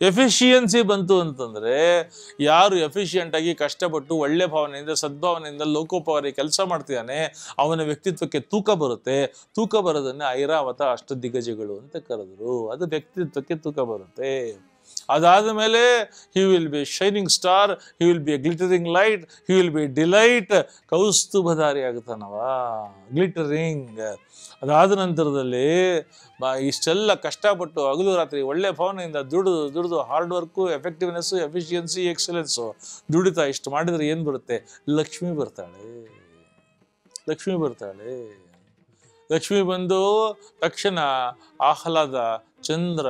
Efficiency ಬಂತು ಅಂತಂದ್ರೆ ಯಾರು ಎಫಿಷಿಯಂಟ್ ಆಗಿ ಕಷ್ಟಪಟ್ಟು ಒಳ್ಳೆ ಭಾವನೆಯಿಂದ ಸದ್ಭಾವನೆಯಿಂದ ಲೋಕೋಪಕಾರಿ ಕೆಲಸ ಮಾಡ್ತಿದ್ದಾನೆ ಅವನ ವ್ಯಕ್ತಿತ್ವಕ್ಕೆ ತೂಕ ಬರುತ್ತೆ. ತೂಕ ಬರೋದನ್ನ ಐರಾವತ ಅಷ್ಟದಿಗ್ಗಜಗಳು ಅಂತ ಕರೆದ್ರು. ಅದು ವ್ಯಕ್ತಿತ್ವಕ್ಕೆ ತೂಕ ಬರುತ್ತೆ. ಅದಾದ ಮೇಲೆ he will be shining star, he will be a glittering light, he will be delight. ಕೌಸ್ತುಭಧಾರಿ ಆಗ್ತಾನವ, ಗ್ಲಿಟರಿಂಗ್. ಅದಾದ ನಂತರದಲ್ಲಿ ಇಷ್ಟೆಲ್ಲ ಕಷ್ಟಪಟ್ಟು ಹಗಲು ರಾತ್ರಿ ಒಳ್ಳೆ ಭಾವನೆಯಿಂದ ದುಡಿದು hard work, effectiveness, efficiency, excellence ದುಡಿತಾ ಇಷ್ಟು ಮಾಡಿದ್ರೆ ಏನು ಬರುತ್ತೆ? ಲಕ್ಷ್ಮಿ ಬರ್ತಾಳೆ. ಲಕ್ಷ್ಮಿ ಬರ್ತಾಳೆ. ಲಕ್ಷ್ಮಿ ಬಂದು ತಕ್ಷಣ ಆಹ್ಲಾದ, ಚಂದ್ರ,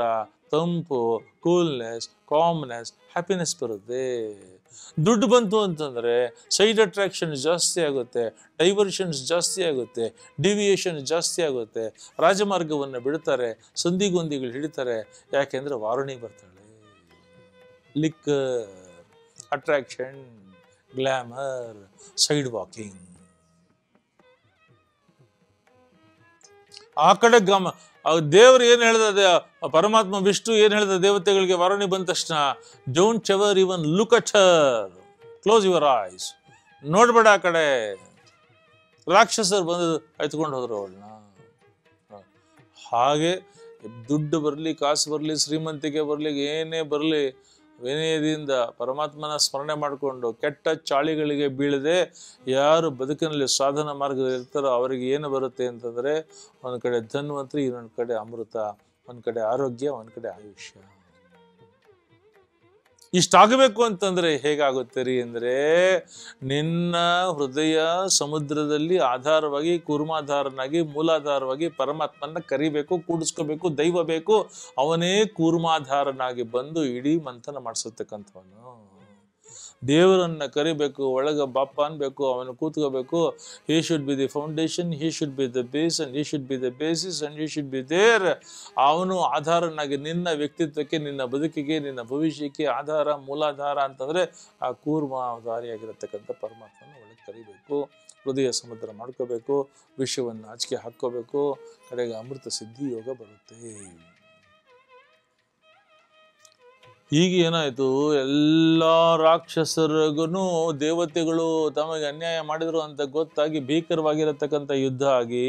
ತಂಪು, ಕೂಲ್ನೆಸ್, ಕಾಮ್ನೆಸ್, ಹ್ಯಾಪಿನೆಸ್ ಬರುತ್ತೆ. ದುಡ್ಡು ಬಂತು ಅಂತಂದ್ರೆ ಸೈಡ್ ಅಟ್ರಾಕ್ಷನ್ ಜಾಸ್ತಿ ಆಗುತ್ತೆ, ಡೈವರ್ಷನ್ಸ್ ಜಾಸ್ತಿ ಆಗುತ್ತೆ, ಡಿವಿಯೇಷನ್ ಜಾಸ್ತಿ ಆಗುತ್ತೆ, ರಾಜಮಾರ್ಗವನ್ನು ಬಿಡ್ತಾರೆ, ಸಂಧಿಗೊಂದಿಗಳು ಹಿಡಿತಾರೆ. ಯಾಕೆಂದ್ರೆ ವಾರುಣಿ ಬರ್ತಾಳೆ. Liquor, attraction, glamour, side walking. ಆ ಕಡೆ ದೇವರು ಏನ್ ಹೇಳ್ದ, ಪರಮಾತ್ಮ ವಿಷ್ಣು ಏನ್ ಹೇಳ್ದ ದೇವತೆಗಳಿಗೆ ವಾರುಣಿ ಬಂದ ತಕ್ಷಣ? Don't ever even look at her, close your eyes. ನೋಡ್ಬೇಡ ಆ ಕಡೆ. ರಾಕ್ಷಸರು ಬಂದು ಎತ್ಕೊಂಡು ಹೋದ್ರು ಅವಳನ್ನ. ಹಾಗೆ ದುಡ್ಡು ಬರಲಿ, ಕಾಸು ಬರಲಿ, ಶ್ರೀಮಂತಿಕೆ ಬರಲಿ, ಏನೇ ಬರಲಿ, ವಿನಯದಿಂದ ಪರಮಾತ್ಮನ ಸ್ಮರಣೆ ಮಾಡಿಕೊಂಡು ಕೆಟ್ಟ ಚಾಳಿಗಳಿಗೆ ಬೀಳದೆ ಯಾರು ಬದುಕಿನಲ್ಲಿ ಸಾಧನ ಮಾರ್ಗದಲ್ಲಿ ಇರ್ತಾರೋ ಅವರಿಗೆ ಏನು ಬರುತ್ತೆ ಅಂತಂದರೆ, ಒಂದು ಕಡೆ ಧನ್ವಂತರಿ, ಇನ್ನೊಂದು ಕಡೆ ಅಮೃತ, ಒಂದು ಕಡೆ ಆರೋಗ್ಯ, ಒಂದು ಕಡೆ ಆಯುಷ್ಯ. ಇಷ್ಟಾಗಬೇಕು ಅಂತಂದ್ರೆ ಹೇಗಾಗುತ್ತೆ ರೀ ಅಂದರೆ, ನಿನ್ನ ಹೃದಯ ಸಮುದ್ರದಲ್ಲಿ ಆಧಾರವಾಗಿ, ಕೂರ್ಮಾಧಾರನಾಗಿ, ಮೂಲಾಧಾರವಾಗಿ ಪರಮಾತ್ಮನ ಕರಿಬೇಕು, ಕೂಡಿಸ್ಕೋಬೇಕು, ದೈವ ಬೇಕು. ಅವನೇ ಕೂರ್ಮಾಧಾರನಾಗಿ ಬಂದು ಇಡೀ ಮಂಥನ ಮಾಡಿಸತಕ್ಕಂಥವನು. ದೇವರನ್ನ ಕರಿಬೇಕು, ಒಳಗ ಬಾಪ ಅನ್ಬೇಕು, ಅವನು ಕೂತ್ಕೋಬೇಕು. He should be the foundation, he should be the base, and he should be the basis, and he should be there. ಅವನು ಆಧಾರನಾಗಿ ನಿನ್ನ ವ್ಯಕ್ತಿತ್ವಕ್ಕೆ, ನಿನ್ನ ಬದುಕಿಗೆ, ನಿನ್ನ ಭವಿಷ್ಯಕ್ಕೆ ಆಧಾರ, ಮೂಲಾಧಾರ ಅಂತಂದ್ರೆ ಆ ಕೂರ್ಮಾಧಾರಿಯಾಗಿರತಕ್ಕಂಥ ಪರಮಾತ್ಮನ ಒಳಗೆ ಕರಿಬೇಕು. ಹೃದಯ ಸಮುದ್ರ ಮಾಡ್ಕೋಬೇಕು, ವಿಷವನ್ನು ಆಚೆಗೆ ಹಾಕ್ಕೋಬೇಕು. ಕಡೆಗೆ ಅಮೃತ ಸಿದ್ಧಿ ಯೋಗ ಬರುತ್ತೆ. ಈಗ ಏನಾಯ್ತು, ಎಲ್ಲ ರಾಕ್ಷಸರಿಗೂ ದೇವತೆಗಳು ತಮಗೆ ಅನ್ಯಾಯ ಮಾಡಿದ್ರು ಅಂತ ಗೊತ್ತಾಗಿ ಭೀಕರವಾಗಿರತಕ್ಕಂಥ ಯುದ್ಧ ಆಗಿ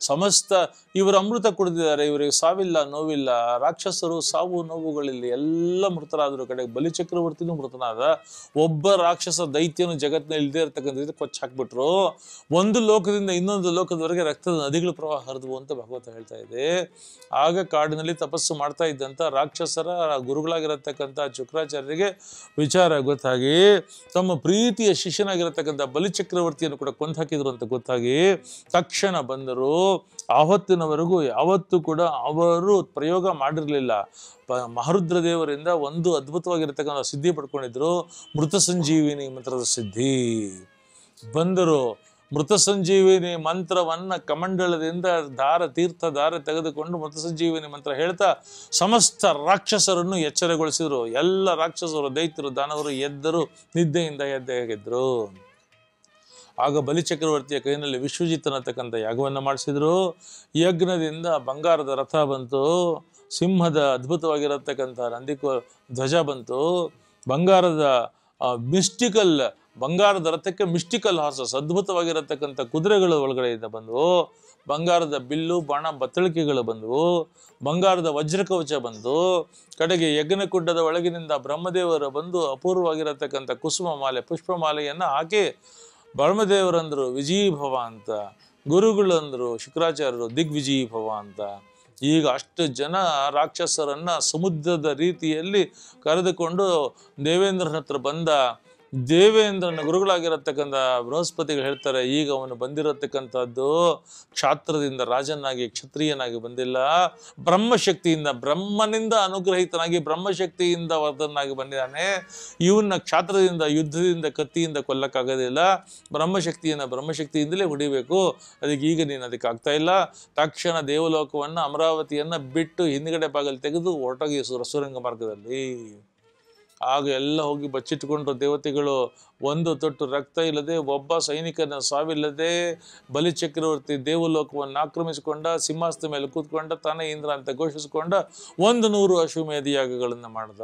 ಸಮಸ್ತ ಇವರು ಅಮೃತ ಕುಡಿದಿದ್ದಾರೆ, ಇವರಿಗೆ ಸಾವಿಲ್ಲ, ನೋವಿಲ್ಲ. ರಾಕ್ಷಸರು ಸಾವು ನೋವುಗಳಲ್ಲಿ ಎಲ್ಲ ಮೃತರಾದ್ರು. ಕಡೆಗೆ ಬಲಿಚಕ್ರವರ್ತಿನೂ ಮೃತನಾದ. ಒಬ್ಬ ರಾಕ್ಷಸ ದೈತ್ಯನು ಜಗತ್ತಿನ ಇಲ್ಲದೆ ಇರತಕ್ಕಂಥ ಕೊಚ್ಚ ಹಾಕ್ಬಿಟ್ರು. ಒಂದು ಲೋಕದಿಂದ ಇನ್ನೊಂದು ಲೋಕದವರೆಗೆ ರಕ್ತದ ನದಿಗಳು ಪ್ರವಾಹ ಹರಿದ್ವು ಅಂತ ಭಗವತ ಹೇಳ್ತಾ ಇದೆ. ಆಗ ಕಾಡಿನಲ್ಲಿ ತಪಸ್ಸು ಮಾಡ್ತಾ ಇದ್ದಂಥ ರಾಕ್ಷಸರ ಗುರುಗಳಾಗಿರತಕ್ಕಂಥ ಶುಕ್ರಾಚಾರ್ಯರಿಗೆ ವಿಚಾರ ಗೊತ್ತಾಗಿ ತಮ್ಮ ಪ್ರೀತಿಯ ಶಿಷ್ಯನಾಗಿರತಕ್ಕಂಥ ಬಲಿಚಕ್ರವರ್ತಿಯನ್ನು ಕೂಡ ಕೊಂದು ಹಾಕಿದ್ರು ಅಂತ ಗೊತ್ತಾಗಿ ತಕ್ಷಣ ಬಂದರು. ಆವತ್ತಿನವರೆಗೂ ಯಾವತ್ತೂ ಕೂಡ ಅವರು ಪ್ರಯೋಗ ಮಾಡಿರಲಿಲ್ಲ. ಮಹರುದ್ರ ದೇವರಿಂದ ಒಂದು ಅದ್ಭುತವಾಗಿರತಕ್ಕಂಥ ಸಿದ್ಧಿ ಪಡ್ಕೊಂಡಿದ್ರು, ಮೃತ ಸಂಜೀವಿನಿ ಮಂತ್ರದ ಸಿದ್ಧಿ. ಬಂದರು, ಮೃತ ಸಂಜೀವಿನಿ ಮಂತ್ರವನ್ನ ಕಮಂಡಲದಿಂದ ತೀರ್ಥ ಧಾರೆ ತೆಗೆದುಕೊಂಡು ಮೃತ ಸಂಜೀವಿನಿ ಮಂತ್ರ ಹೇಳ್ತಾ ಸಮಸ್ತ ರಾಕ್ಷಸರನ್ನು ಎಚ್ಚರಗೊಳಿಸಿದ್ರು. ಎಲ್ಲ ರಾಕ್ಷಸರು, ದೈತ್ಯರು, ದಾನವರು ಎದ್ದರು, ನಿದ್ದೆಯಿಂದ ಎದ್ದೆಗೆದ್ರು. ಆಗ ಬಲಿಚಕ್ರವರ್ತಿಯ ಕೈನಲ್ಲಿ ವಿಶ್ವಜಿತ್ ಅನ್ನತಕ್ಕಂಥ ಯಾಗವನ್ನು ಮಾಡಿಸಿದ್ರು. ಯಜ್ಞದಿಂದ ಬಂಗಾರದ ರಥ ಬಂತು, ಸಿಂಹದ ಅದ್ಭುತವಾಗಿರತಕ್ಕಂಥ ನಂದಿಕೋ ಧ್ವಜ ಬಂತು, ಬಂಗಾರದ ಬಂಗಾರದ ರಥಕ್ಕೆ ಮಿಸ್ಟಿಕಲ್ ಹಾರ್ಸಸ್, ಅದ್ಭುತವಾಗಿರತಕ್ಕಂಥ ಕುದುರೆಗಳು ಒಳಗಡೆಯಿಂದ ಬಂದವು, ಬಂಗಾರದ ಬಿಲ್ಲು ಬಾಣ ಬತ್ತಳಿಕೆಗಳು ಬಂದವು, ಬಂಗಾರದ ವಜ್ರಕವಚ ಬಂದು, ಕಡೆಗೆ ಯಜ್ಞಕುಂಡದ ಒಳಗಿನಿಂದ ಬ್ರಹ್ಮದೇವರು ಬಂದು ಅಪೂರ್ವವಾಗಿರತಕ್ಕಂಥ ಕುಸುಮ ಮಾಲೆ, ಪುಷ್ಪಮಾಲೆಯನ್ನು ಹಾಕಿ ಬ್ರಹ್ಮದೇವರಂದ್ರು ವಿಜಯೀಭವ ಅಂತ, ಗುರುಗಳಂದ್ರು ಶುಕ್ರಾಚಾರ್ಯರು ದಿಗ್ವಿಜಯೀಭವ ಅಂತ. ಈಗ ಅಷ್ಟು ಜನ ರಾಕ್ಷಸರನ್ನ ಸಮುದ್ರದ ರೀತಿಯಲ್ಲಿ ಕರೆದುಕೊಂಡು ದೇವೇಂದ್ರನ ಹತ್ರ ಬಂದ. ದೇವೇಂದ್ರನ ಗುರುಗಳಾಗಿರತಕ್ಕಂಥ ಬೃಹಸ್ಪತಿಗಳು ಹೇಳ್ತಾರೆ, ಈಗ ಅವನು ಬಂದಿರತಕ್ಕಂಥದ್ದು ಕ್ಷಾತ್ರದಿಂದ ರಾಜನಾಗಿ, ಕ್ಷತ್ರಿಯನಾಗಿ ಬಂದಿಲ್ಲ, ಬ್ರಹ್ಮಶಕ್ತಿಯಿಂದ, ಬ್ರಹ್ಮನಿಂದ ಅನುಗ್ರಹಿತನಾಗಿ ಬ್ರಹ್ಮಶಕ್ತಿಯಿಂದ ವರ್ಧನಾಗಿ ಬಂದಿದ್ದಾನೆ. ಇವನ್ನ ಕ್ಷಾತ್ರದಿಂದ, ಯುದ್ಧದಿಂದ, ಕತ್ತಿಯಿಂದ ಕೊಲ್ಲಕ್ಕಾಗೋದಿಲ್ಲ. ಬ್ರಹ್ಮಶಕ್ತಿಯಿಂದಲೇ ಹೊಡಿಬೇಕು. ಅದಕ್ಕೆ ಈಗ ನೀನು ಅದಕ್ಕೆ ಆಗ್ತಾ ಇಲ್ಲ. ತಕ್ಷಣ ದೇವಲೋಕವನ್ನ, ಅಮರಾವತಿಯನ್ನ ಬಿಟ್ಟು ಹಿಂದ್ಗಡೆ ಬಾಗಲು ತೆಗೆದು ಹೊರಟೋಗಿ ಸುರಂಗ ಮಾರ್ಗದಲ್ಲಿ ಆಗ ಎಲ್ಲ ಹೋಗಿ ಬಚ್ಚಿಟ್ಕೊಂಡ್ರು ದೇವತೆಗಳು. ಒಂದು ತೊಟ್ಟು ರಕ್ತ ಇಲ್ಲದೆ, ಒಬ್ಬ ಸೈನಿಕನ ಸಾವಿಲ್ಲದೆ, ಬಲಿಚಕ್ರವರ್ತಿ ದೇವಲೋಕವನ್ನು ಆಕ್ರಮಿಸಿಕೊಂಡ, ಸಿಂಹಾಸನದ ಮೇಲೆ ಕೂತ್ಕೊಂಡ, ತಾನೇ ಇಂದ್ರ ಅಂತ ಘೋಷಿಸಿಕೊಂಡ, 100 ಅಶ್ವಮೇಧ ಯಾಗಗಳನ್ನು ಮಾಡ್ದ.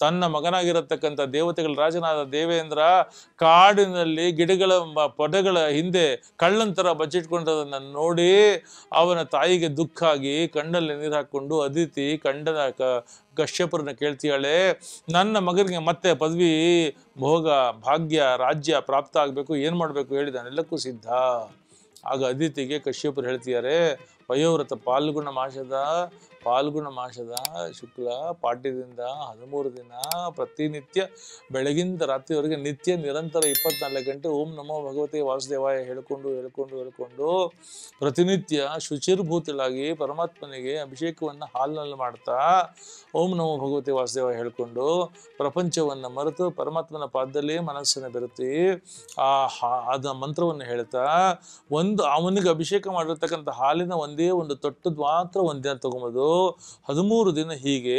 ತನ್ನ ಮಗನಾಗಿರತಕ್ಕಂಥ ದೇವತೆಗಳ ರಾಜನಾದ ದೇವೇಂದ್ರ ಕಾಡಿನಲ್ಲಿ ಗಿಡಗಳ ಪೊದೆಗಳ ಹಿಂದೆ ಕಳ್ಳಂತರ ಬಚ್ಚಿಟ್ಕೊಂಡದನ್ನ ನೋಡಿ ಅವನ ತಾಯಿಗೆ ದುಃಖ ಆಗಿ ಕಣ್ಣಲ್ಲಿ ನೀರು ಹಾಕೊಂಡು ಅದಿತಿ ಕಶ್ಯಪರನ್ನ ಕೇಳ್ತೀಯಾಳೆ, ನನ್ನ ಮಗನಿಗೆ ಮತ್ತೆ ಪದವಿ, ಭೋಗ, ಭಾಗ್ಯ, ರಾಜ್ಯ ಪ್ರಾಪ್ತ ಆಗಬೇಕು, ಏನ್ ಮಾಡ್ಬೇಕು ಹೇಳಿ, ನಾನೆಲ್ಲಕ್ಕೂ ಸಿದ್ಧ. ಆಗ ಅದಿತಿಗೆ ಕಶ್ಯಪರು ಹೇಳ್ತಿದ್ದಾರೆ, ವಯೋವ್ರತ ಪಾಲ್ಗುಣ ಮಾಸದ ಶುಕ್ಲ ಪಾಡ್ಯದಿಂದ 13 ದಿನ ಪ್ರತಿನಿತ್ಯ ಬೆಳಗಿಂದ ರಾತ್ರಿವರೆಗೆ ನಿತ್ಯ ನಿರಂತರ 24 ಗಂಟೆ ಓಂ ನಮೋ ಭಗವತೆ ವಾಸುದೇವಾಯ ಹೇಳ್ಕೊಂಡು ಪ್ರತಿನಿತ್ಯ ಶುಚಿರ್ಭೂತಳಾಗಿ ಪರಮಾತ್ಮನಿಗೆ ಅಭಿಷೇಕವನ್ನು ಹಾಲಿನಲ್ಲಿ ಮಾಡ್ತಾ ಓಂ ನಮೋ ಭಗವತೆ ವಾಸುದೇವಾಯ ಹೇಳ್ಕೊಂಡು ಪ್ರಪಂಚವನ್ನು ಮರೆತು ಪರಮಾತ್ಮನ ಪಾದದಲ್ಲಿ ಮನಸ್ಸನ್ನು ಬೆರೆತಿ ಅದ ಮಂತ್ರವನ್ನು ಹೇಳ್ತಾ ಅವನಿಗೆ ಅಭಿಷೇಕ ಮಾಡಿರ್ತಕ್ಕಂಥ ಹಾಲಿನ ಒಂದೇ ಒಂದು ತೊಟ್ಟದ್ದು ಮಾತ್ರ ಒಂದಿನ ತಗೊಂಬೋದು. 13 ದಿನ ಹೀಗೆ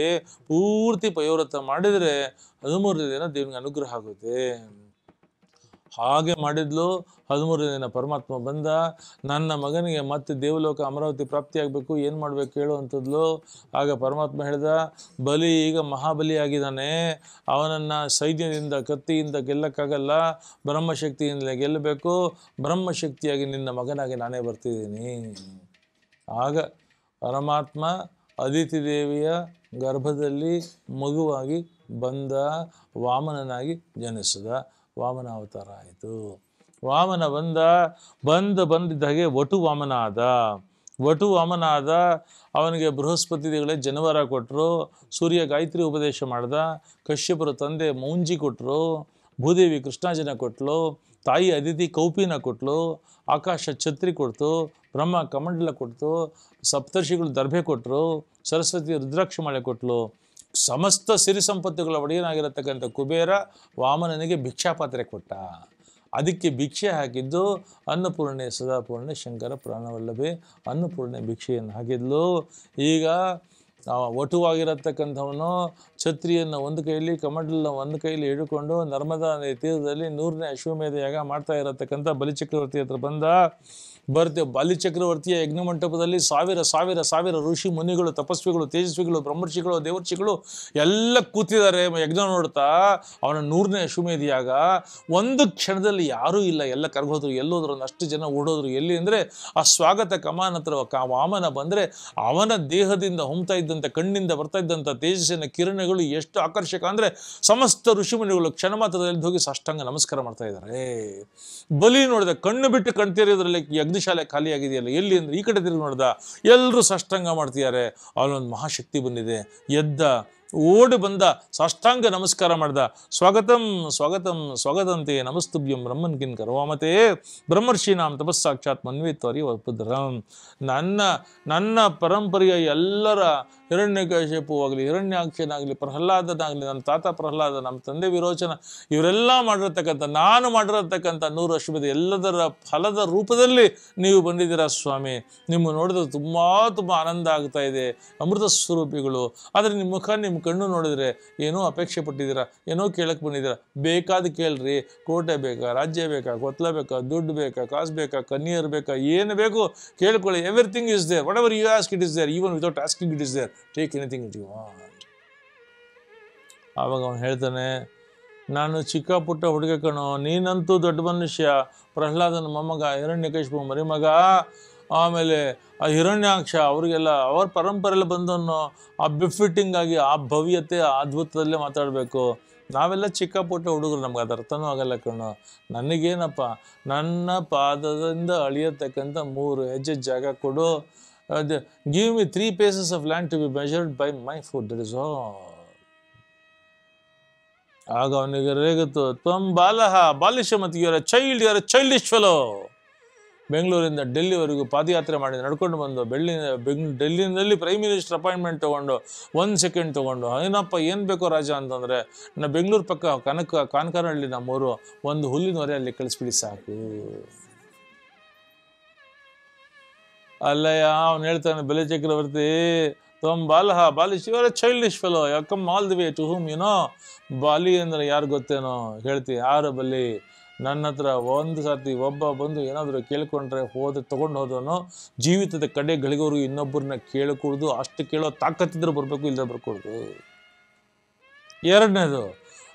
ಪೂರ್ತಿ ಪಯೋವ್ರತ ಮಾಡಿದರೆ 13 ದಿನ ದೇವನಿಗೆ ಅನುಗ್ರಹ ಆಗುತ್ತೆ. ಹಾಗೆ ಮಾಡಿದ್ಲು. 13 ದಿನ ಪರಮಾತ್ಮ ಬಂದ, ನನ್ನ ಮಗನಿಗೆ ಮತ್ತೆ ದೇವಲೋಕ ಅಮರಾವತಿ ಪ್ರಾಪ್ತಿಯಾಗಬೇಕು, ಏನು ಮಾಡ್ಬೇಕು ಹೇಳು ಅಂತದ್ಲು. ಆಗ ಪರಮಾತ್ಮ ಹೇಳ್ದ, ಬಲಿ ಈಗ ಮಹಾಬಲಿ ಆಗಿದ್ದಾನೆ, ಅವನನ್ನು ಸೈನ್ಯದಿಂದ ಕತ್ತಿಯಿಂದ ಗೆಲ್ಲಕ್ಕಾಗಲ್ಲ, ಬ್ರಹ್ಮಶಕ್ತಿಯಿಂದಲೇ ಗೆಲ್ಲಬೇಕು, ಬ್ರಹ್ಮಶಕ್ತಿಯಾಗಿ ನಿನ್ನ ಮಗನಾಗಿ ನಾನೇ ಬರ್ತಿದ್ದೀನಿ. ಆಗ ಪರಮಾತ್ಮ ಅದಿತಿ ದೇವಿಯ ಗರ್ಭದಲ್ಲಿ ಮಗುವಾಗಿ ಬಂದ, ವಾಮನನಾಗಿ ಜನಿಸಿದ. ವಾಮನ ಅವತಾರ ಆಯಿತು. ವಾಮನ ಬಂದಿದ್ದ ಹಾಗೆ ವಟು ವಾಮನ ಆದ. ಅವನಿಗೆ ಬೃಹಸ್ಪತಿ ದೇವಗಳೇ ಜನವರ ಕೊಟ್ಟರು, ಸೂರ್ಯ ಗಾಯತ್ರಿ ಉಪದೇಶ ಮಾಡ್ದ, ಕಶ್ಯಪರ ತಂದೆ ಮೌಂಜಿ ಕೊಟ್ಟರು, ಭೂದೇವಿ ಕೃಷ್ಣಾಜನ ಕೊಟ್ಲು, ತಾಯಿ ಅದಿತಿ ಕೌಪಿನ ಕೊಟ್ಲು, ಆಕಾಶ ಛತ್ರಿ ಕೊಡ್ತು, ಬ್ರಹ್ಮ ಕಮಂಡಲ ಕೊಡ್ತು, ಸಪ್ತರ್ಷಿಗಳು ದರ್ಭೆ ಕೊಟ್ಟರು, ಸರಸ್ವತಿ ರುದ್ರಾಕ್ಷ ಮಳೆ ಕೊಟ್ಲು. ಸಮಸ್ತ ಸಿರಿ ಸಂಪತ್ತುಗಳ ಒಡೆಯನಾಗಿರತಕ್ಕಂಥ ಕುಬೇರ ವಾಮನನಿಗೆ ಭಿಕ್ಷಾಪಾತ್ರೆ ಕೊಟ್ಟ. ಅದಕ್ಕೆ ಭಿಕ್ಷೆ ಹಾಕಿದ್ದು ಅನ್ನಪೂರ್ಣೆ ಸದಾಪೂರ್ಣೆ ಶಂಕರ ಪ್ರಾಣವಲ್ಲಭೆ ಅನ್ನಪೂರ್ಣೆ ಭಿಕ್ಷೆಯನ್ನು ಹಾಕಿದ್ಲು. ಈಗ ವಟುವಾಗಿರತಕ್ಕಂಥವನು ಛತ್ರಿಯನ್ನು ಒಂದು ಕೈಯಲ್ಲಿ ಕಮಂಡಲನ ಒಂದು ಕೈಯಲ್ಲಿ ಹಿಡ್ಕೊಂಡು ನರ್ಮದಾ ತೀರದಲ್ಲಿ 100ನೇ ಅಶ್ವಮೇಧ ಯಾಗ ಮಾಡ್ತಾ ಇರತಕ್ಕಂಥ ಬಲಿಚಕ್ರವರ್ತಿ ಹತ್ರ ಬಲಿಚಕ್ರವರ್ತಿಯ ಯಜ್ಞ ಮಂಟಪದಲ್ಲಿ ಸಾವಿರ ಋಷಿ ಮುನಿಗಳು, ತಪಸ್ವಿಗಳು, ತೇಜಸ್ವಿಗಳು, ಬ್ರಹ್ಮರ್ಷಿಗಳು, ದೇವರ್ಷಿಗಳು ಎಲ್ಲ ಕೂತಿದ್ದಾರೆ ಯಜ್ಞ ನೋಡ್ತಾ. ಅವನ 100ನೇ ಅಶ್ವಮೇಧ ಯಾಗ ಒಂದು ಕ್ಷಣದಲ್ಲಿ ಯಾರೂ ಇಲ್ಲ, ಎಲ್ಲ ಕರ್ಗೋದ್ರು, ಎಲ್ಲೋದ್ರು, ಅಷ್ಟು ಜನ ಓಡೋದ್ರು. ಎಲ್ಲಿ ಅಂದರೆ ಆ ಸ್ವಾಗತ ಕಮಾನ ಹತ್ರ ವಾಮನ ಬಂದರೆ ಅವನ ದೇಹದಿಂದ ಹೊಮ್ತಾ ಇದ್ದಂಥ, ಕಣ್ಣಿಂದ ಬರ್ತಾ ಇದ್ದಂಥ ತೇಜಸ್ಸಿನ ಕಿರಣಗಳು ಎಷ್ಟು ಆಕರ್ಷಕ ಅಂದರೆ ಸಮಸ್ತ ಋಷಿಮುನಿಗಳು ಕ್ಷಣ ಮಾತ್ರದಲ್ಲಿ ಹೋಗಿ ಸಾಷ್ಟಾಂಗ ನಮಸ್ಕಾರ ಮಾಡ್ತಾ ಇದ್ದಾರೆ. ಬಲಿ ನೋಡಿದ, ಕಣ್ಣು ಬಿಟ್ಟು ಕಣ್ತಿರೋದ್ರಲ್ಲಿ ಯಜ್ಞಶಾಲೆ ಖಾಲಿ ಆಗಿದೆಯಲ್ಲ, ಎಲ್ಲಿ ಅಂದರೆ ಈ ಕಡೆ ತಿರುಗಿ ನೋಡ್ದ, ಎಲ್ಲರೂ ಸಾಷ್ಟಾಂಗ ಮಾಡ್ತಿದ್ದಾರೆ. ಅವನೊಂದು ಮಹಾಶಕ್ತಿ ಬಂದಿದೆ. ಎದ್ದ, ಓಡಿ ಬಂದ, ಸಾಷ್ಟಾಂಗ ನಮಸ್ಕಾರ ಮಾಡ್ದ. ಸ್ವಾಗತಂತೆ ನಮಸ್ತುಭ್ಯಂ ಬ್ರಹ್ಮನ್ ಕಿನ್ ಕರ್ವಾಮತೆ ಬ್ರಹ್ಮರ್ಷೀನಾಂ ತಪಸ್ಸಾಕ್ಷಾತ್ ಮನ್ವೇತ್ವರಿ ವಪುದ್ರಂ. ನನ್ನ ಪರಂಪರೆಯ ಎಲ್ಲರ ಹಿರಣ್ಯಕಶಿಪು ಆಗಲಿ, ಹಿರಣ್ಯಾಕ್ಷನಾಗಲಿ, ಪ್ರಹ್ಲಾದನಾಗಲಿ, ನನ್ನ ತಾತ ಪ್ರಹ್ಲಾದ, ನಮ್ಮ ತಂದೆ ವಿರೋಚನ, ಇವರೆಲ್ಲ ನಾನು ಮಾಡಿರತಕ್ಕಂಥ 100 ಅಶ್ವಮೇಧ ಎಲ್ಲದರ ಫಲದ ರೂಪದಲ್ಲಿ ನೀವು ಬಂದಿದ್ದೀರಾ ಸ್ವಾಮಿ. ನಿಮ್ಮ ನೋಡಿದ್ರೆ ತುಂಬ ಆನಂದ ಆಗ್ತಾ ಇದೆ. ಅಮೃತ ಸ್ವರೂಪಿಗಳು. ಆದರೆ ನಿಮ್ಮ ಮುಖ, ನಿಮ್ಮ ಕಣ್ಣು ನೋಡಿದ್ರೆ ಏನೋ ಅಪೇಕ್ಷೆ ಪಟ್ಟಿದ್ದೀರಾ, ಏನೋ ಕೇಳಕ್ಕೆ ಬಂದಿದ್ದೀರಾ. ಬೇಕಾದ ಕೇಳ್ರಿ. ಕೋಟೆ ಬೇಕಾ, ರಾಜ್ಯ ಬೇಕಾ, ಕೊತ್ಲ ಬೇಕಾ, ದುಡ್ಡು ಬೇಕಾ, ಕಾಸು ಬೇಕಾ, ಕನ್ಯರ್ ಬೇಕಾ, ಏನು ಬೇಕು ಕೇಳ್ಕೊಳ್ಳಿ. Everything is there. Whatever you ask it is there. Even without asking it is there. Take anything it you want. ಆವಾಗ ಅವನು ಹೇಳ್ತಾನೆ, ನಾನು ಚಿಕ್ಕ ಪುಟ್ಟ ಹುಡುಗ ಕಣೋ, ನೀನಂತೂ ದೊಡ್ಡ ಮನುಷ್ಯ. ಪ್ರಹ್ಲಾದನ ಮೊಮ್ಮಗ, ಹಿರಣ್ಯಕಶಿಪು ಮರಿಮಗ, ಆಮೇಲೆ ಆ ಹಿರಣ್ಯಾಕ್ಷ, ಅವರಿಗೆಲ್ಲ ಅವ್ರ ಪರಂಪರೆಲ್ಲ ಬಂದನ್ನು ಆ ಬಿಫಿಟ್ಟಿಂಗ್ ಆಗಿ ಆ ಭವ್ಯತೆ, ಆ ಅದ್ಭುತದಲ್ಲೇ ಮಾತಾಡಬೇಕು. ನಾವೆಲ್ಲ ಚಿಕ್ಕ ಪುಟ್ಟ ಹುಡುಗರು, ನಮ್ಗೆ ಅದು ಅರ್ಥನೂ ಆಗಲ್ಲ ಕಣೋ. ನನಗೇನಪ್ಪ, ನನ್ನ ಪಾದದಿಂದ ಅಳಿಯತಕ್ಕಂಥ 3 ಹೆಜ್ಜೆ ಜಾಗ ಕೊಡು. Give me 3 pieces of land to be measured by my foot. That is all. ಆಗ ಅವನಿಗೆ ರೇಗುತ್ತು, ತ್ವಂ ಬಾಲಃ ಬಾಲಿಶಮತಿ, ಯುವರ್ ಚೈಲ್ಡಿಶ್ ಫೆಲೋ. ಬೆಂಗಳೂರಿಂದ ಡೆಲ್ಲಿವರೆಗೂ ಪಾದಯಾತ್ರೆ ಮಾಡಿ ನಡ್ಕೊಂಡು ಬಂದು ಡೆಲ್ಲಿನಲ್ಲಿ ಪ್ರೈಮ್ ಮಿನಿಸ್ಟರ್ ಅಪಾಯಿಂಟ್ಮೆಂಟ್ ತೊಗೊಂಡು 1 ಸೆಕೆಂಡ್ ತೊಗೊಂಡು, ಏನಪ್ಪ ಏನು ಬೇಕೋ ರಾಜ ಅಂತಂದರೆ, ಬೆಂಗಳೂರು ಪಕ್ಕ ಕಾನ್ಕರಹಳ್ಳಿ ನಮ್ಮೂರು, ಒಂದು ಹುಲ್ಲಿನ ಹೊರೆ ಅಲ್ಲಿ ಕಳಿಸ್ಬಿಡಿ ಸಾಕು. ಅಲ್ಲಯ್ಯ ಅವನು ಹೇಳ್ತಾನೆ, ಬಲಿಚಕ್ರವರ್ತಿ, ತ್ವಂ ಬಾಲಃ ಬಾಲಿಶ್, your childish fellow, come all the way to whom Bali ಅಂದ್ರೆ ಯಾರು ಗೊತ್ತೇನೋ ಹೇಳ್ತೀವಿ. ಯಾರು ಬಲಿ? ನನ್ನ ಹತ್ರ ಒಂದು ಸರ್ತಿ ಒಬ್ಬ ಬಂದು ಏನಾದರೂ ಕೇಳ್ಕೊಂಡ್ರೆ ತಗೊಂಡು ಹೋದವನು ಜೀವಿತದ ಕಡೆ ಗಳಿಗೋರು ಇನ್ನೊಬ್ಬರನ್ನ ಕೇಳಕೂಡ್ದು. ಅಷ್ಟು ಕೇಳೋ ತಾಕತ್ತಿದ್ರೆ ಬರಬೇಕು, ಇಲ್ಲದೆ ಬರ್ಕೊಡ್ದು. ಎರಡನೇದು,